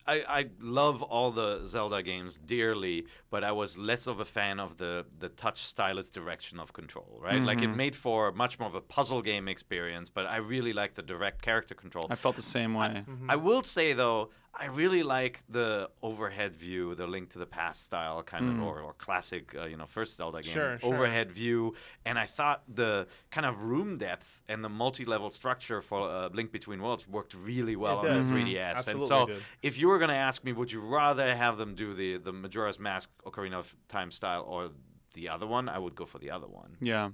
I love all the Zelda games dearly, but I was less of a fan of the touch stylus direction of control, right? Like it made for much more of a puzzle game experience, but I really like the direct character control. I felt the same way. I will say though, I really like the overhead view, the Link to the Past style kind of, or classic, first Zelda game overhead view. And I thought the kind of room depth and the multi-level structure for Link Between Worlds worked really well on the 3DS. Absolutely and so, did. if you were going to ask me, would you rather have them do the Majora's Mask Ocarina of Time style or the other one, I would go for the other one. Yeah.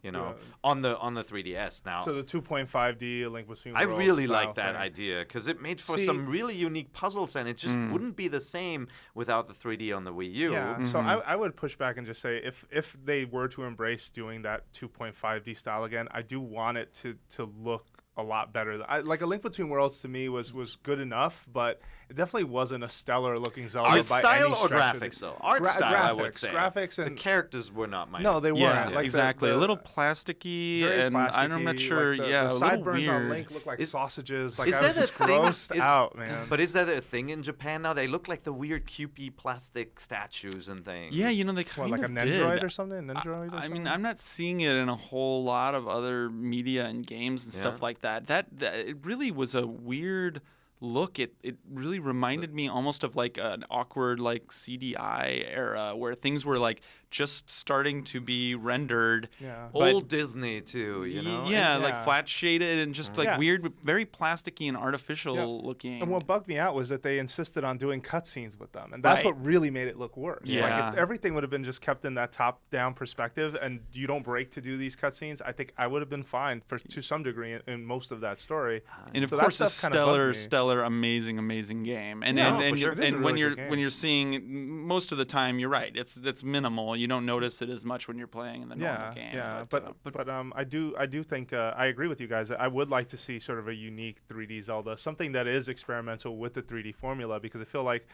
On the 3DS now. So the 2.5D A Link Between I Worlds really style like that thing. idea because it made for some really unique puzzles, and it just wouldn't be the same without the 3D on the Wii U. Yeah, so I would push back and just say if they were to embrace doing that 2.5D style again, I do want it to look a lot better. Like A Link Between Worlds to me was good enough, but it definitely wasn't a stellar looking Zelda Art by style any or stretch graphics though? Art style, I would say. Graphics and the characters were not my. No, they weren't. Yeah, Like exactly. The a little plasticky, very and I'm not plasticky, sure. Like the a little sideburns on weird. Link look like Is- sausages. Like is I was that a just thing? grossed out, man. But is that a thing in Japan now? They look like the weird cupey plastic statues and things. Yeah, they kind like a of Nendroid did. or something? Nendroid or I mean, something? I'm not seeing it in a whole lot of other media and games and stuff like that. That it really was a weird look. It really reminded me almost of like an awkward like CDI era where things were like just starting to be rendered. Yeah. Old Disney too, you know. Yeah, And- like yeah. flat shaded and just like Yeah. weird, very plasticky and artificial looking. And what bugged me out was that they insisted on doing cutscenes with them, and that's Right. what really made it look worse. Yeah. Like if everything would have been just kept in that top-down perspective, and you don't break to do these cutscenes, I think I would have been fine to some degree in most of that story. And of So that course, a stuff kinda bugged me. stellar, amazing game. And Yeah, and for sure. you're It is a and really when good you're game. seeing most of the time, you're right. It's minimal. You don't notice it as much when you're playing in the normal game. But I do think I agree with you guys. I would like to see sort of a unique 3D Zelda, something that is experimental with the 3D formula, because I feel like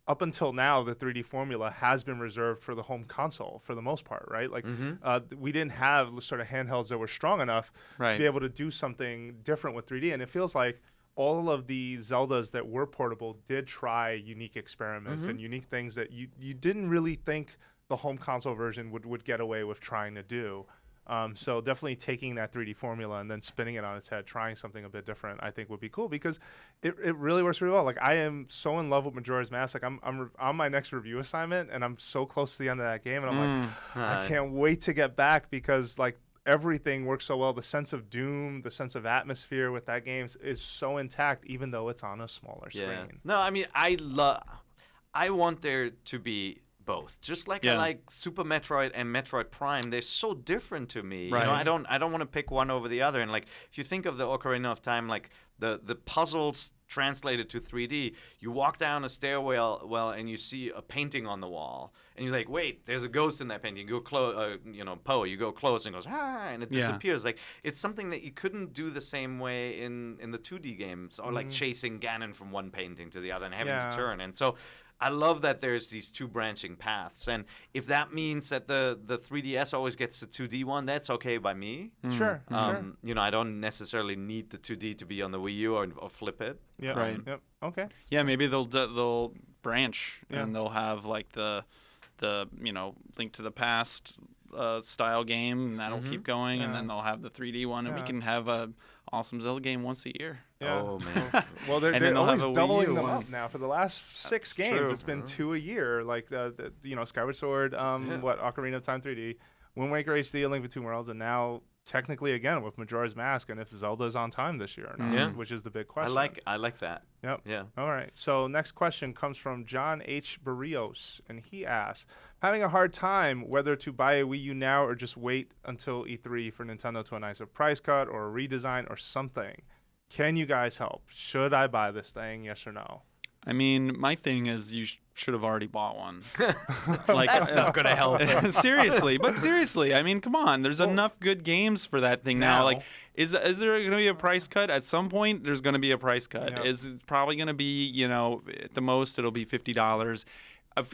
up until now the 3D formula has been reserved for the home console for the most part, right? Like we didn't have sort of handhelds that were strong enough to be able to do something different with 3D, and it feels like all of the Zeldas that were portable did try unique experiments and unique things that you didn't really think the home console version would get away with trying to do. So definitely taking that 3D formula and then spinning it on its head, trying something a bit different, I think would be cool, because it really works really well. Like I am so in love with Majora's Mask. Like I'm on my next review assignment, and I'm so close to the end of that game, and I'm like, I can't wait to get back, because like everything works so well. The sense of doom, the sense of atmosphere with that game is so intact, even though it's on a smaller screen. No, I mean I want there to be both. Just like I like Super Metroid and Metroid Prime, they're so different to me. Right. You know, I don't want to pick one over the other. And like if you think of the Ocarina of Time, like the puzzles translated to 3D, you walk down a stairwell and you see a painting on the wall, and you're like, wait, there's a ghost in that painting. You go close, Poe, you go close, and it goes, and it disappears. Like it's something that you couldn't do the same way in the 2D games, or like chasing Ganon from one painting to the other and having to turn. And so I love that there's these two branching paths, and if that means that the 3DS always gets the 2D one, that's okay by me. Sure. I don't necessarily need the 2D to be on the Wii U or flip it. Yeah. Right. Yep. Okay. Yeah, maybe they'll branch and they'll have like the Link to the Past style game, and that'll keep going, and then they'll have the 3D one, and we can have a awesome Zelda game once a year. Yeah. Oh man. Well, they're And then they'll always have a Wii doubling U them one. up now. For the last 6 games, true. it's been 2 a year. Like Skyward Sword, Ocarina of Time 3D, Wind Waker HD, A Link Between Worlds, and now technically again with Majora's Mask, and if Zelda's on time this year or not, which is the big question. I like that. Yep. Yeah. All right. So next question comes from John H. Barrios, and he asks, having a hard time whether to buy a Wii U now or just wait until E3 for Nintendo to announce a price cut or a redesign or something. Can you guys help? Should I buy this thing? Yes or no? I mean, my thing is you should have already bought one. That's not gonna help. seriously, I mean, come on. There's enough good games for that thing now. Like, is there going to be a price cut at some point? There's going to be a price cut. Yeah. Is it probably going to be, at the most it'll be $50.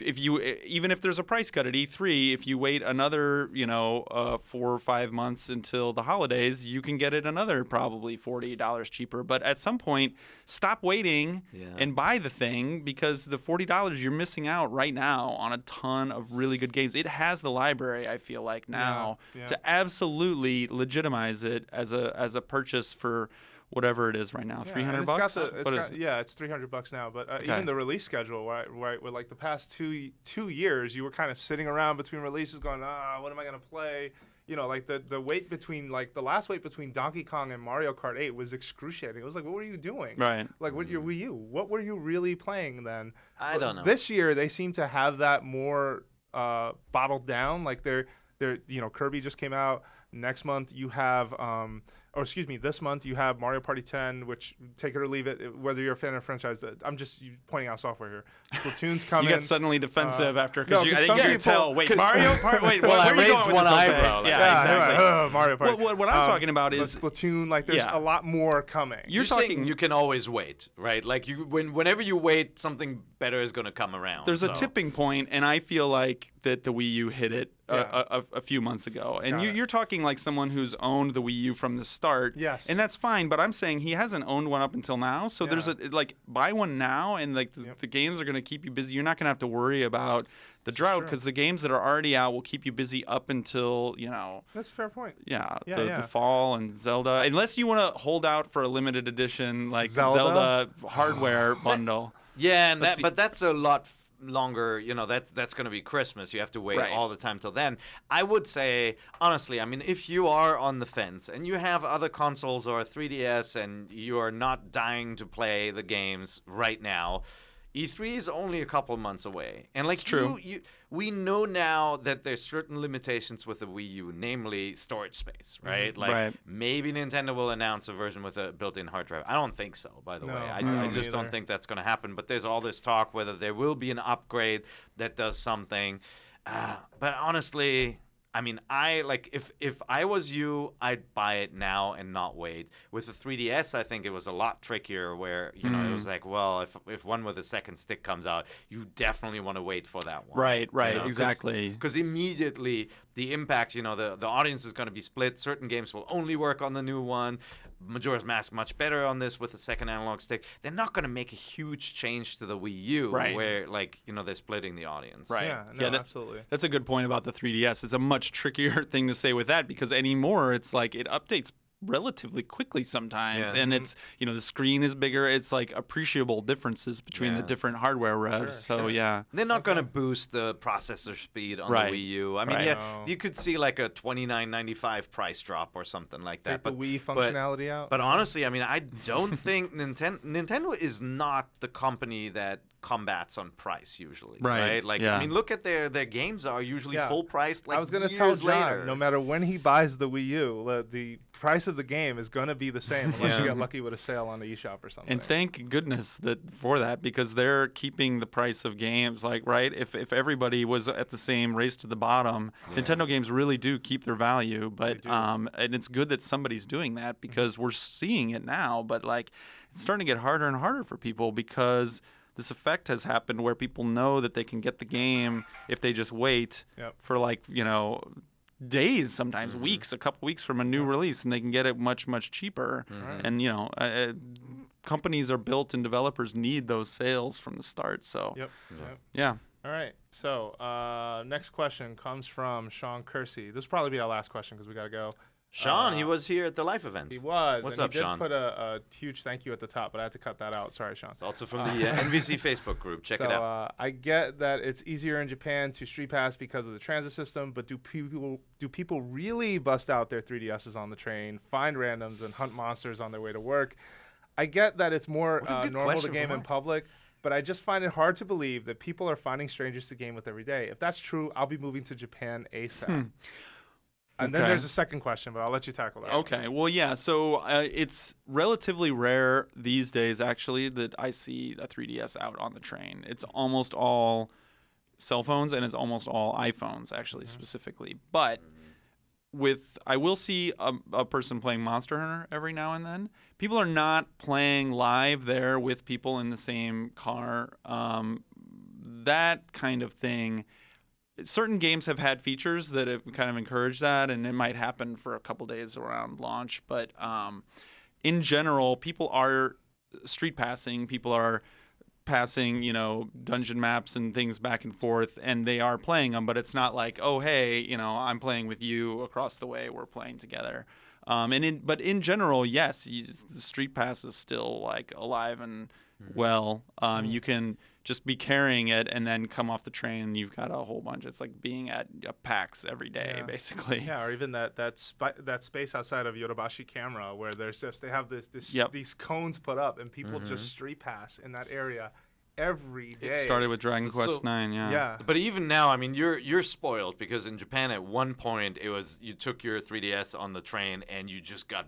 even if there's a price cut at E3, if you wait another 4 or 5 months until the holidays, you can get it another probably $40 cheaper. But at some point, stop waiting and buy the thing, because the $40 you're missing out right now on a ton of really good games. It has the library, I feel like, now to absolutely legitimize it as a purchase for whatever it is right now, $300 bucks. It's $300 now. But even the release schedule, right, with like the past two years, you were kind of sitting around between releases, going, what am I gonna play? Like the wait between, like the last wait between Donkey Kong and Mario Kart 8 was excruciating. It was like, what were you doing? Right. Like with your Wii U, what were you really playing then? I don't know. This year they seem to have that more bottled down. Like Kirby just came out. Next month you have this month you have Mario Party 10, which, take it or leave it, whether you're a fan of the franchise. I'm just pointing out software here. Splatoon's coming. You got suddenly defensive after, because I think you can tell. Wait, Mario Party. Wait, well, where I are you raised going with one this, Jose? eyebrow. Yeah, exactly. Mario Party. What I'm talking about is Splatoon. Like, there's a lot more coming. You're saying you can always wait, right? Like, whenever you wait, something better is going to come around. There's a tipping point, and I feel like that the Wii U hit it a few months ago. And you're talking like someone who's owned the Wii U from the start. Yes. And that's fine, but I'm saying he hasn't owned one up until now. So there's buy one now, and like the games are going to keep you busy. You're not going to have to worry about the drought, because the games that are already out will keep you busy up until, That's a fair point. The fall and Zelda. Unless you want to hold out for a limited edition like Zelda hardware bundle. Yeah, but that's a lot longer, that's going to be Christmas. You have to wait all the time till then. I would say, honestly, I mean, if you are on the fence and you have other consoles or a 3DS and you are not dying to play the games right now, E3 is only a couple months away. And like, true. We know now that there's certain limitations with the Wii U, namely storage space, right? Maybe Nintendo will announce a version with a built-in hard drive. I don't think so, by the way. I just don't think that's going to happen. But there's all this talk whether there will be an upgrade that does something. But honestly, I mean, if I was you, I'd buy it now and not wait. With the 3DS, I think it was a lot trickier, where it was like, well, if one with a second stick comes out, you definitely want to wait for that one. Right, exactly. Because immediately the impact, the audience is going to be split. Certain games will only work on the new one. Majora's Mask much better on this with a second analog stick. They're not going to make a huge change to the Wii U, where they're splitting the audience. Right. Yeah, absolutely. That's a good point about the 3DS. It's a much trickier thing to say with that, because anymore it's like it updates relatively quickly sometimes, and it's the screen is bigger. It's like appreciable differences between the different hardware revs. They're not going to boost the processor speed on the Wii U. I mean, you could see like a $29.95 price drop or something like that. Take the Wii functionality out. But honestly, I mean, I don't think Nintendo is not the company that combats on price usually, right? Like, I mean, look at their games are usually full price. Like, I was going to tell John, no matter when he buys the Wii U, the price of the game is going to be the same unless you get lucky with a sale on the eShop or something. And thank goodness for that, because they're keeping the price of games, if everybody was at the same race to the bottom, Nintendo games really do keep their value. But and it's good that somebody's doing that, because we're seeing it now. But it's starting to get harder and harder for people, because this effect has happened where people know that they can get the game if they just wait for days, sometimes weeks, a couple weeks from a new release, and they can get it much, much cheaper. And companies are built and developers need those sales from the start. So yeah. All right. So next question comes from Sean Kersey. This will probably be our last question because we got to go. Sean, he was here at the Life event. He was. What's and up, he did Sean? Put a huge thank you at the top, but I had to cut that out. Sorry, Sean. It's also from the NVC Facebook group. Check it out. I get that it's easier in Japan to street pass because of the transit system, but do people really bust out their 3DSs on the train, find randoms, and hunt monsters on their way to work? I get that it's more normal to game in public, but I just find it hard to believe that people are finding strangers to game with every day. If that's true, I'll be moving to Japan ASAP. And then there's a second question, but I'll let you tackle that. Okay. Well, yeah. So it's relatively rare these days, actually, that I see a 3DS out on the train. It's almost all cell phones, and it's almost all iPhones, actually, specifically. But I will see a person playing Monster Hunter every now and then. People are not playing live there with people in the same car. that kind of thing. Certain games have had features that have kind of encouraged that, and it might happen for a couple days around launch. But in general, people are street passing. People are passing, dungeon maps and things back and forth, and they are playing them. But it's not like, oh, hey, I'm playing with you across the way. We're playing together. But in general, yes, the street pass is still like alive and well. You can just be carrying it and then come off the train and you've got a whole bunch. It's like being at PAX every day, basically. Yeah, or even that space outside of Yodobashi Camera where they have these cones put up and people just street pass in that area every day. It started with Dragon Quest 9, yeah. But even now, I mean, you're spoiled because in Japan at one point it was you took your 3DS on the train and you just got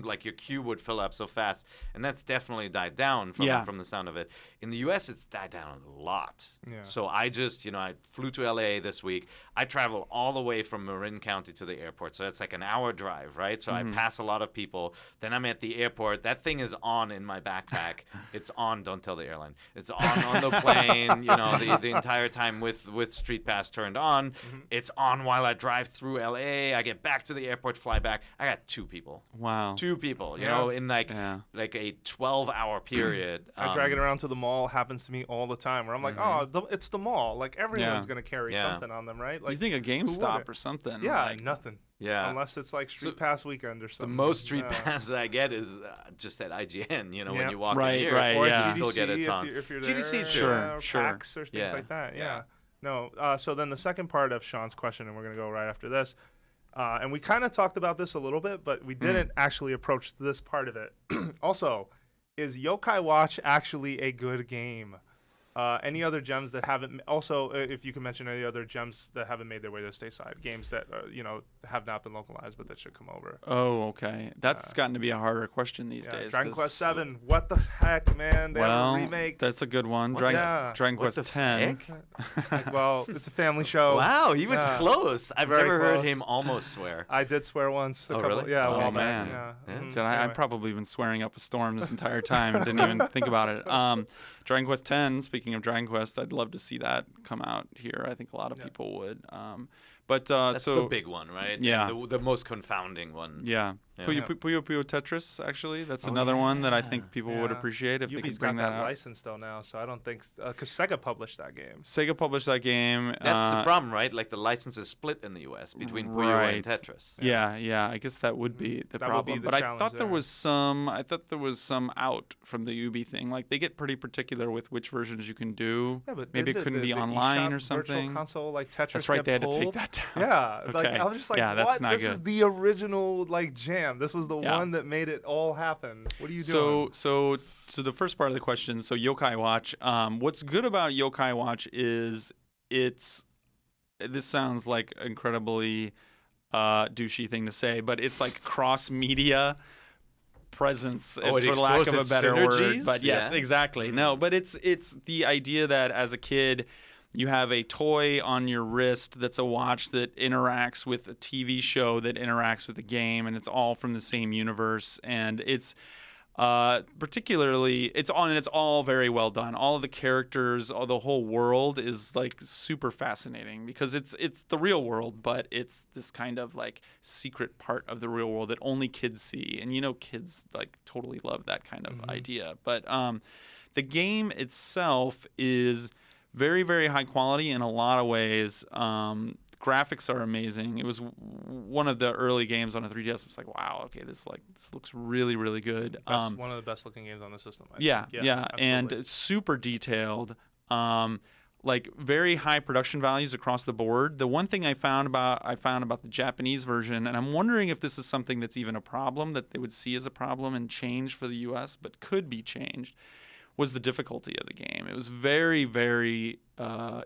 like your queue would fill up so fast, and that's definitely died down from the sound of it. In the US, it's died down a lot. Yeah. So I just I flew to LA this week. I travel all the way from Marin County to the airport, so that's like an hour drive, right? So I pass a lot of people. Then I'm at the airport. That thing is on in my backpack. It's on. Don't tell the airline. It's on the plane. The entire time with Street Pass turned on. It's on while I drive through LA. I get back to the airport, fly back. I got 2 people. Wow. 2 people. In like a 12-hour period. I drag it around to the mall. Happens to me all the time. Where I'm like, it's the mall. Like everyone's gonna carry something on them, right? Like, you think a GameStop or something? Yeah, nothing. Yeah. Unless it's like Street Pass weekend or something. The most Street Pass that I get is just at IGN, when you walk in right, here. Right, or yeah. GDC still get a ton. if you're there. GDC, Or sure. PAX or things like that, No, so then the second part of Sean's question, and we're going to go right after this, and we kind of talked about this a little bit, but we didn't actually approach this part of it. Also, is Yokai Watch actually a good game? Any other gems that haven't... Also, if you can mention any other gems that haven't made their way to stateside. Games that, have not been localized, but that should come over. Oh, okay. That's gotten to be a harder question these days. Dragon Quest 7. What the heck, man? They have a remake. That's a good one. Dragon Quest 10. Well, it's a family show. Wow, he was close. I've Very never heard close. him almost swear. I did swear once. Really? Yeah. Oh, man. I've probably been swearing up a storm this entire time and didn't even think about it. Dragon Quest 10, speaking of Dragon Quest, I'd love to see that come out here. I think a lot of people would. That's the big one, right? Yeah. And the most confounding one. Yeah. Puyo Puyo Tetris, actually. That's another one that I think people would appreciate if they could bring that out. license, though, now, so I don't think... Because Sega published that game. Sega published that game. That's the problem, right? Like, the license is split in the U.S. between Puyo and Tetris. Yeah. I guess that would be the problem. But I thought there was some out from the Ubi thing. Like, they get pretty particular with which versions you can do. Yeah, but maybe it couldn't be online or something. Virtual console, like Tetris. That's right. They had to take that down. Yeah. Okay. Like, I was just like, yeah, that's not this good. is the original, like, jam. This was the one that made it all happen. What are you doing? So the first part of the question, so Yokai Watch, what's good about Yokai Watch is this sounds like incredibly douchey thing to say, but it's like cross-media presence, for lack of a better word. But yes, exactly. No, but it's the idea that as a kid, you have a toy on your wrist that's a watch that interacts with a TV show that interacts with a game, and it's all from the same universe. And it's it's all very well done. All of the characters, the whole world is like super fascinating because it's the real world, but it's this kind of like secret part of the real world that only kids see. And kids like totally love that kind of idea. But the game itself is very, very high quality in a lot of ways. Graphics are amazing. It was one of the early games on a 3DS. It was like, wow, okay, this looks really, really good. One of the best looking games on the system. I think. And it's super detailed. Like very high production values across the board. The one thing I found about the Japanese version, and I'm wondering if this is something that's even a problem that they would see as a problem and change for the US, but could be changed, was the difficulty of the game. It was very, very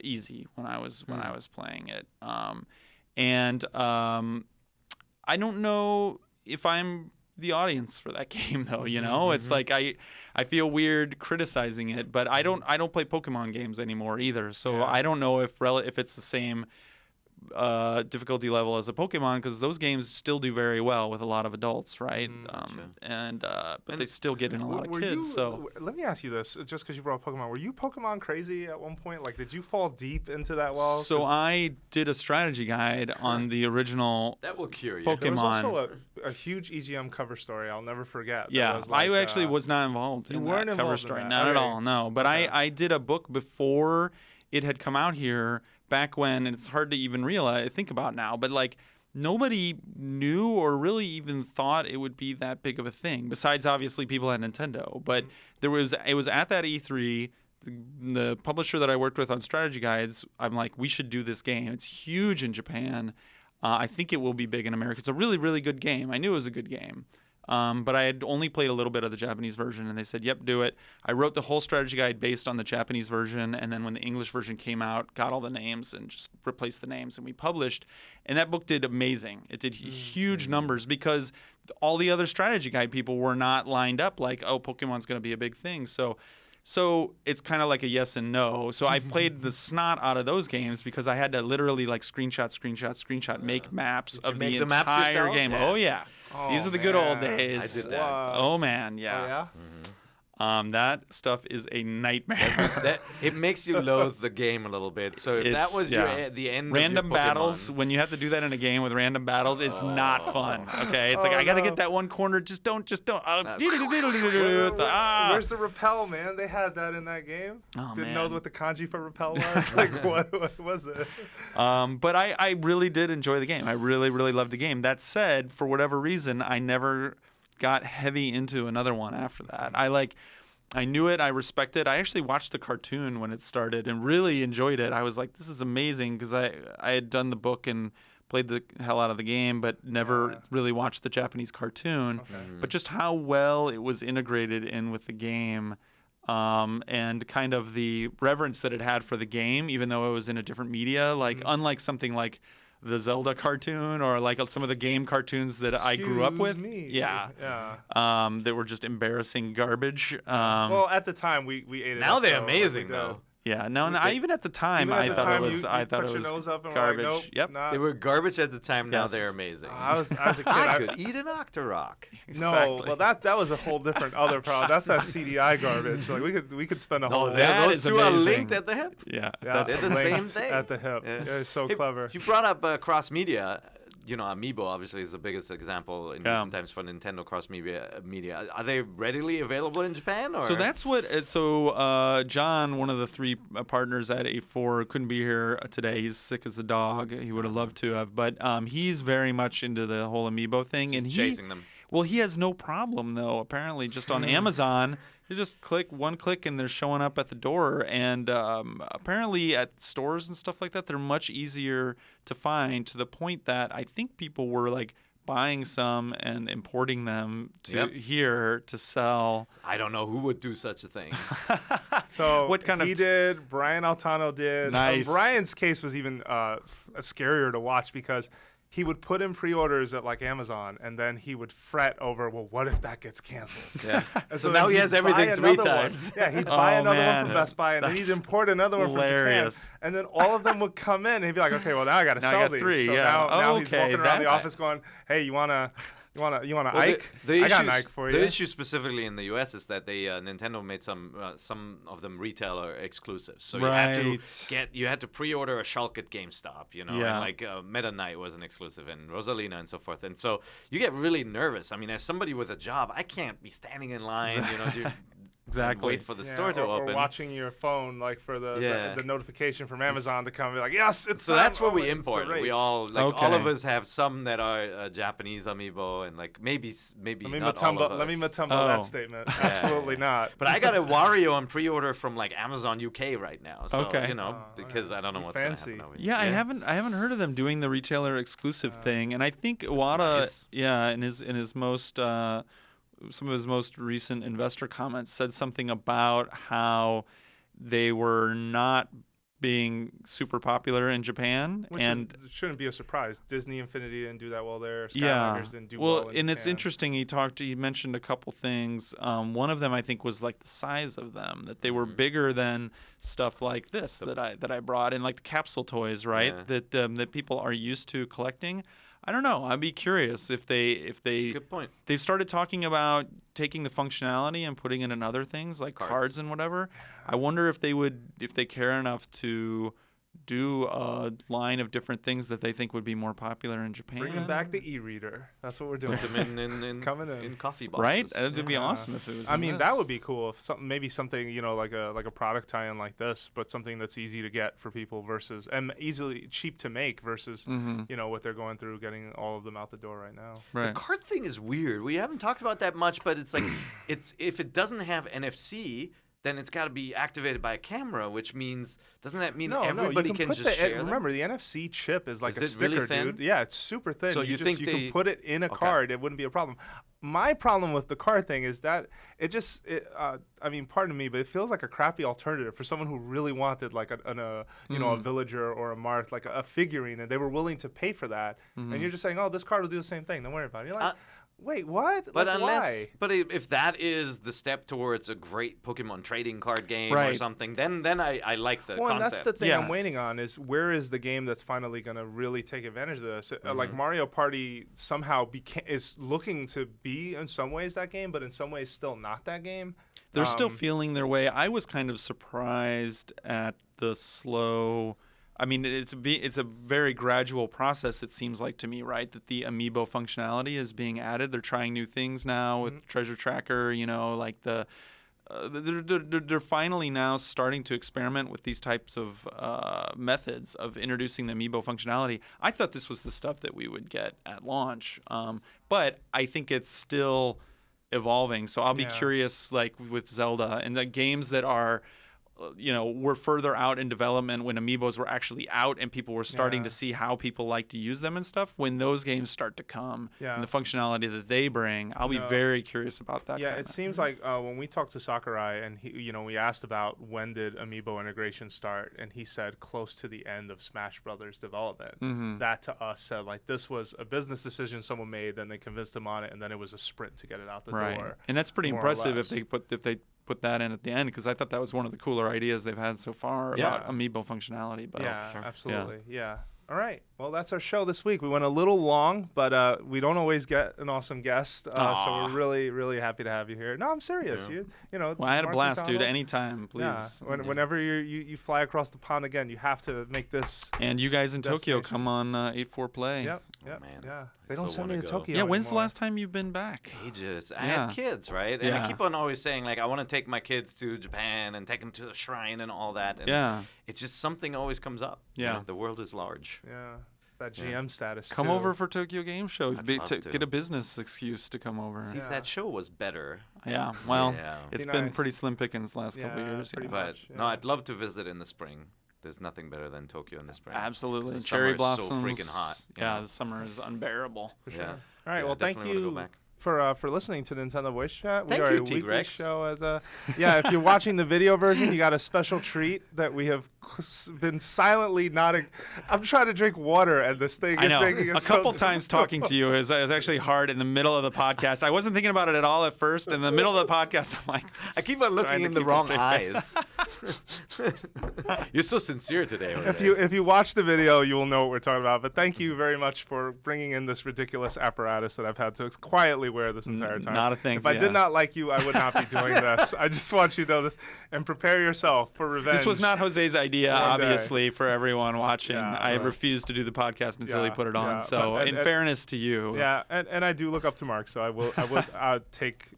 easy when I was playing it, and I don't know if I'm the audience for that game though. It's like I feel weird criticizing it, but I don't play Pokemon games anymore either, so I don't know if it's the same difficulty level as a Pokemon because those games still do very well with a lot of adults, right? But they still get in a lot of kids. So let me ask you this, just because you brought up Pokemon, were you Pokemon crazy at one point? Like, did you fall deep into that well? So I did a strategy guide on the original that will cure you. Pokemon. There was also a huge EGM cover story I'll never forget. Yeah, was like, I actually was not involved in that cover story. Not at all, no. But I did a book before it had come out here back when, and it's hard to even think about now, but like nobody knew or really even thought it would be that big of a thing, besides obviously people at Nintendo. But it was at that E3, the publisher that I worked with on strategy guides, I'm like, we should do this game. It's huge in Japan. I think it will be big in America. It's a really, really good game. I knew it was a good game. But I had only played a little bit of the Japanese version, and they said, yep, do it. I wrote the whole strategy guide based on the Japanese version, and then when the English version came out, got all the names and just replaced the names, and we published. And that book did amazing. It did huge numbers because all the other strategy guide people were not lined up like, oh, Pokemon's going to be a big thing. So it's kind of like a yes and no. So I played the snot out of those games because I had to literally like screenshot, make maps of the entire game. Yeah. Oh, yeah. Oh, These are the good old days. I did that. Oh, man, yeah. Oh, yeah? That stuff is a nightmare. It makes you loathe the game a little bit. So if that was the end random of your battles, Pokemon, when you have to do that in a game with random battles, it's not fun. Okay, it's like I got to get that one corner. Just don't. Where's the repel, man? They had that in that game. Oh, Didn't man. know what the kanji for repel was. Like, what was it? But I really did enjoy the game. I really, really loved the game. That said, for whatever reason, I never got heavy into another one after that. I knew it. I respected it. I actually watched the cartoon when it started and really enjoyed it. I was like, this is amazing because I had done the book and played the hell out of the game, but never really watched the Japanese cartoon. Okay. But just how well it was integrated in with the game and kind of the reverence that it had for the game, even though it was in a different media, like unlike something like the Zelda cartoon or like some of the game cartoons that I grew up with. Yeah. They were just embarrassing garbage. Well, at the time we ate it. now up, they're though, amazing like though. Yeah, no, even at the time, I thought it was garbage. Nope, Yep, not. They were garbage at the time. Now Yes. they're amazing. I was a kid. I could eat an Octorok. No, well that was a whole different other problem. That's that CDI garbage. Like we could spend a whole. that those is two are amazing. linked at the hip. Yeah, Yeah, They're the linked same thing. at the hip. Yeah. It's so Hey, clever. You brought up cross media. You know, Amiibo obviously is the biggest example in recent times for Nintendo cross media. Are they readily available in Japan? Or? So that's what. John, one of the three partners at A4, couldn't be here today. He's sick as a dog. He would have loved to have, but he's very much into the whole Amiibo thing, Just and chasing them. Well, he has no problem though. Apparently, just on Amazon, you just one click, and they're showing up at the door. And apparently, at stores and stuff like that, they're much easier to find. To the point that I think people were like buying some and importing them to here to sell. I don't know who would do such a thing. So what kind of he did. Brian Altano did. Nice. Brian's case was even scarier to watch because he would put in pre-orders at like Amazon, and then he would fret over, well, what if that gets canceled? Yeah. And So then now he he'd has buy everything 3 another one. times. Yeah, he'd buy another one man. from Best Buy, and then he'd import another one from hilarious. Japan. And then all of them would come in, and he'd be like, okay, well, now I got to Now I sell got these. 3, so yeah. now he's Okay, walking around the that- office going, hey, you wanna Well, Ike? the I got an issues- Ike for you. The issue specifically in the U.S. is that they Nintendo made some of them retailer exclusives. So you had to pre-order a Shulk at GameStop, you know, Yeah. and like Meta Knight was an exclusive, and Rosalina and so forth. And so you get really nervous. I mean, as somebody with a job, I can't be standing in line, you know, Exactly. wait for the store to or open. watching your phone, like for Yeah. the notification from Amazon to come and be like, yes, it's So time. that's what Oh, we it's the import. We race. all all of Okay. us have some that are Japanese amiibo, and like maybe Let me not all of us. Matumbo Oh. that statement. Absolutely not. But I got a Wario on pre-order from like Amazon UK right now. So Okay. you know, Oh, because yeah. I don't know You what's going to fancy. happen over Yeah, here. I haven't heard of them doing the retailer exclusive thing, and I think Iwata, nice. in his most some of his most recent investor comments said something about how they were not being super popular in Japan. Which shouldn't be a surprise. Disney Infinity didn't do that well there. Skylanders didn't do well in and it's Japan. interesting. He mentioned a couple things. One of them I think was like the size of them, that they were bigger than stuff like this that I brought, and like the capsule toys, right? Yeah. That people are used to collecting. I don't know. I'd be curious if they That's a good point. they've started talking about taking the functionality and putting it in other things like cards and whatever. I wonder if they care enough to do a line of different things that they think would be more popular in Japan. Bringing back the e-reader. That's what we're doing. Put them in coming in coffee boxes. Right? That'd be awesome if it was. I in mean, this. that would be cool. If something like a product tie-in like this, but something that's easy to get for people versus and easily cheap to make versus what they're going through getting all of them out the door right now. Right. The card thing is weird. We haven't talked about that much, but it's like if it doesn't have NFC, then it's got to be activated by a camera, which means doesn't that mean everybody you can put just share them? Remember, the NFC chip is like Is a it sticker, really thin? dude. Yeah, it's super thin. So you think you they- can put it in a card; it wouldn't be a problem. My problem with the card thing is that I mean, pardon me, but it feels like a crappy alternative for someone who really wanted like a villager or a Marth, like a figurine, and they were willing to pay for that. And you're just saying, oh, this card will do the same thing. Don't worry about it. You're like, wait, what? But like, why? if that is the step towards a great Pokemon trading card game or Right. something, then I like the Well, and concept. that's the thing Yeah. I'm waiting on is where is the game that's finally going to really take advantage of this? Like Mario Party somehow is looking to be in some ways that game, but in some ways still not that game. They're still feeling their way. I was kind of surprised at the slow. I mean, it's a very gradual process, it seems like to me, right? That the amiibo functionality is being added. They're trying new things now with Treasure Tracker, like they're finally now starting to experiment with these types of methods of introducing the amiibo functionality. I thought this was the stuff that we would get at launch, but I think it's still evolving. So I'll be curious, like with Zelda and the games that are were further out in development when amiibos were actually out and people were starting to see how people like to use them and stuff. When those games start to come and the functionality that they bring, I'll be very curious about that. Yeah, it seems like when we talked to Sakurai and we asked about when did amiibo integration start, and he said close to the end of Smash Brothers development. That to us said like this was a business decision someone made, then they convinced him on it, and then it was a sprint to get it out the door. And that's pretty impressive if less. they put that in at the end, because I thought that was one of the cooler ideas they've had so far about amiibo functionality. But Absolutely. Yeah. All right. Well, that's our show this week. We went a little long, but we don't always get an awesome guest, so we're really, really happy to have you here. No, I'm serious. Well, I had a Mark blast, MacDonald. dude. Anytime, please. Yeah. Whenever you fly across the pond again, you have to make this. And you guys in Tokyo, destination. come on 8-4 Play. Yep. Man. Yeah. They I don't so send me wanna to go. Tokyo. Yeah, when's the anymore. last time you've been back? Ages. I had kids, right? And I keep on always saying, like, I want to take my kids to Japan and take them to the shrine and all that. And it's just something always comes up. Yeah. The world is large. Yeah. It's that GM status. Come too. over for Tokyo Game Show. I'd love to. Get a business excuse to come over. See if that show was better. Yeah, well, it's Be been nice. pretty slim pickings the last couple of years. pretty But much, no, I'd love to visit in the spring. There's nothing better than Tokyo in the spring. Absolutely. The Cherry summer is blossoms. so freaking hot. Yeah, the summer is unbearable. For sure. Yeah. All right. Yeah, Well, thank definitely wanna go you back. for listening to Nintendo Voice Chat. Thank we are you, a weekly T-Rex. show as a if you're watching the video version, you got a special treat that we have been silently nodding. I'm trying to drink water and this thing I is know. making it A couple times talking to you is actually hard in the middle of the podcast. I wasn't thinking about it at all at first. In the middle of the podcast, I'm like, I keep on trying looking to in the keep a wrong straight eyes. You're so sincere today. If you watch the video, you will know what we're talking about. But thank you very much for bringing in this ridiculous apparatus that I've had to quietly wear this entire time. Not a thing. If I did not like you, I would not be doing this. I just want you to know this and prepare yourself for revenge. This was not Jose's idea, One day. obviously, for everyone watching. Yeah, I right. refused to do the podcast until he Yeah, put it on. yeah, So, but- in fairness to you, Yeah, and I do look up to Mark, so I would take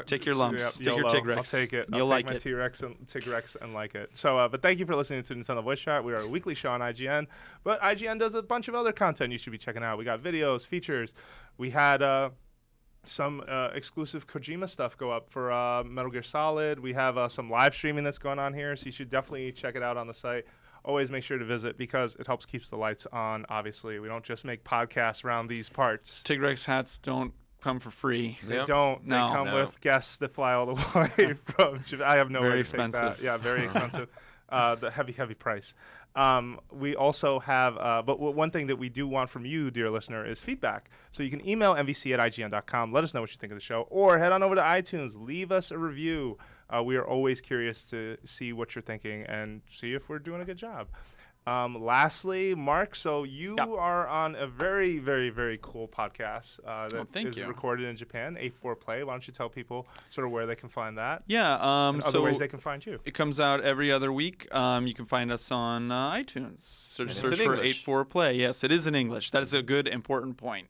Take your lumps. Take your YOLO. Tigrex. I'll take it. You'll I'll take like my it. T-Rex and Tigrex and like it. So, but thank you for listening to Nintendo Voice Chat. We are a weekly show on IGN, but IGN does a bunch of other content you should be checking out. We got videos, features. We had some exclusive Kojima stuff go up for Metal Gear Solid. We have some live streaming that's going on here, so you should definitely check it out on the site. Always make sure to visit because it helps keeps the lights on. Obviously, we don't just make podcasts around these parts. Tigrex hats don't come for free. They Yep. don't. No. They come No. with guests that fly all the way from Japan. I have no Very way to take that. expensive. Yeah, very expensive. the heavy price. We also have, but one thing that we do want from you, dear listener, is feedback. So you can email mvc@ign.com. Let us know what you think of the show, or head on over to iTunes. Leave us a review. We are always curious to see what you're thinking and see if we're doing a good job. Lastly, Mark, so you are on a very, very, very cool podcast that is recorded in Japan, A4 Play. Why don't you tell people sort of where they can find that? Yeah. And other ways they can find you. It comes out every other week. You can find us on iTunes. Search for A4 Play. Yes, it is in English. That is a good, important point.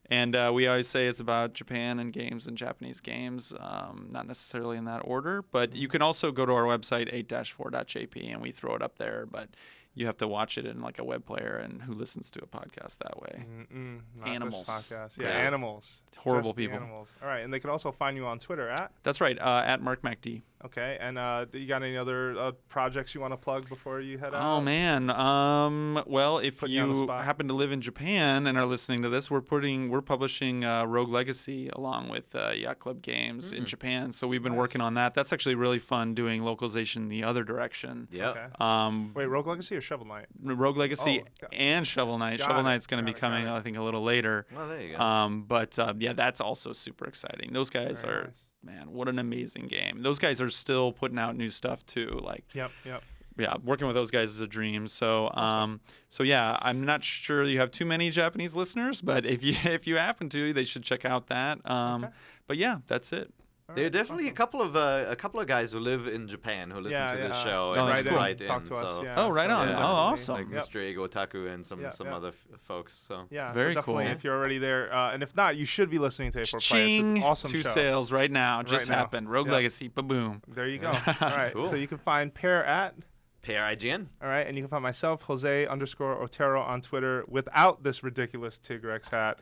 And we always say it's about Japan and games and Japanese games, not necessarily in that order. But you can also go to our website, 8-4.jp, and we throw it up there. But you have to watch it in like a web player, and who listens to a podcast that way? Animals. Podcast. Yeah, animals. Horrible Just people. Animals. All right, and they can also find you on Twitter at? That's right, at Mark MacD. Okay, and you got any other projects you want to plug before you head out? Oh, man. Well, if you happen to live in Japan and are listening to this, we're publishing Rogue Legacy along with Yacht Club Games in Japan. So we've been working on that. That's actually really fun doing localization the other direction. Yeah. Okay. Wait, Rogue Legacy or Shovel Knight? Rogue Legacy and Shovel Knight. Shovel Knight's going to be coming, I think, a little later. Well, there you go. But yeah, that's also super exciting. Those guys are... Nice. Man, what an amazing game. Those guys are still putting out new stuff too. Like, Yep. Yeah, working with those guys is a dream. So, so yeah, I'm not sure you have too many Japanese listeners, but if you happen to, they should check out that. But yeah, that's it. There are definitely a couple of guys who live in Japan who listen to this show and write in. Talk to us. Yeah. Oh, right on. Yeah, awesome. Like Mr. Ego Taku and some other folks. So yeah, very so definitely cool. If you're already there, and if not, you should be listening to A4 Play. It's an awesome Two show. sales right now. Just happened. Rogue Legacy. Ba-boom. There you go. All right. Cool. So you can find Pear at Pear IGN. All right, and you can find myself, Jose_Otero, on Twitter without this ridiculous Tigrex hat.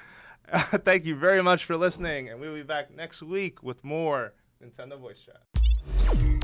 Thank you very much for listening, and we'll be back next week with more Nintendo Voice Chat.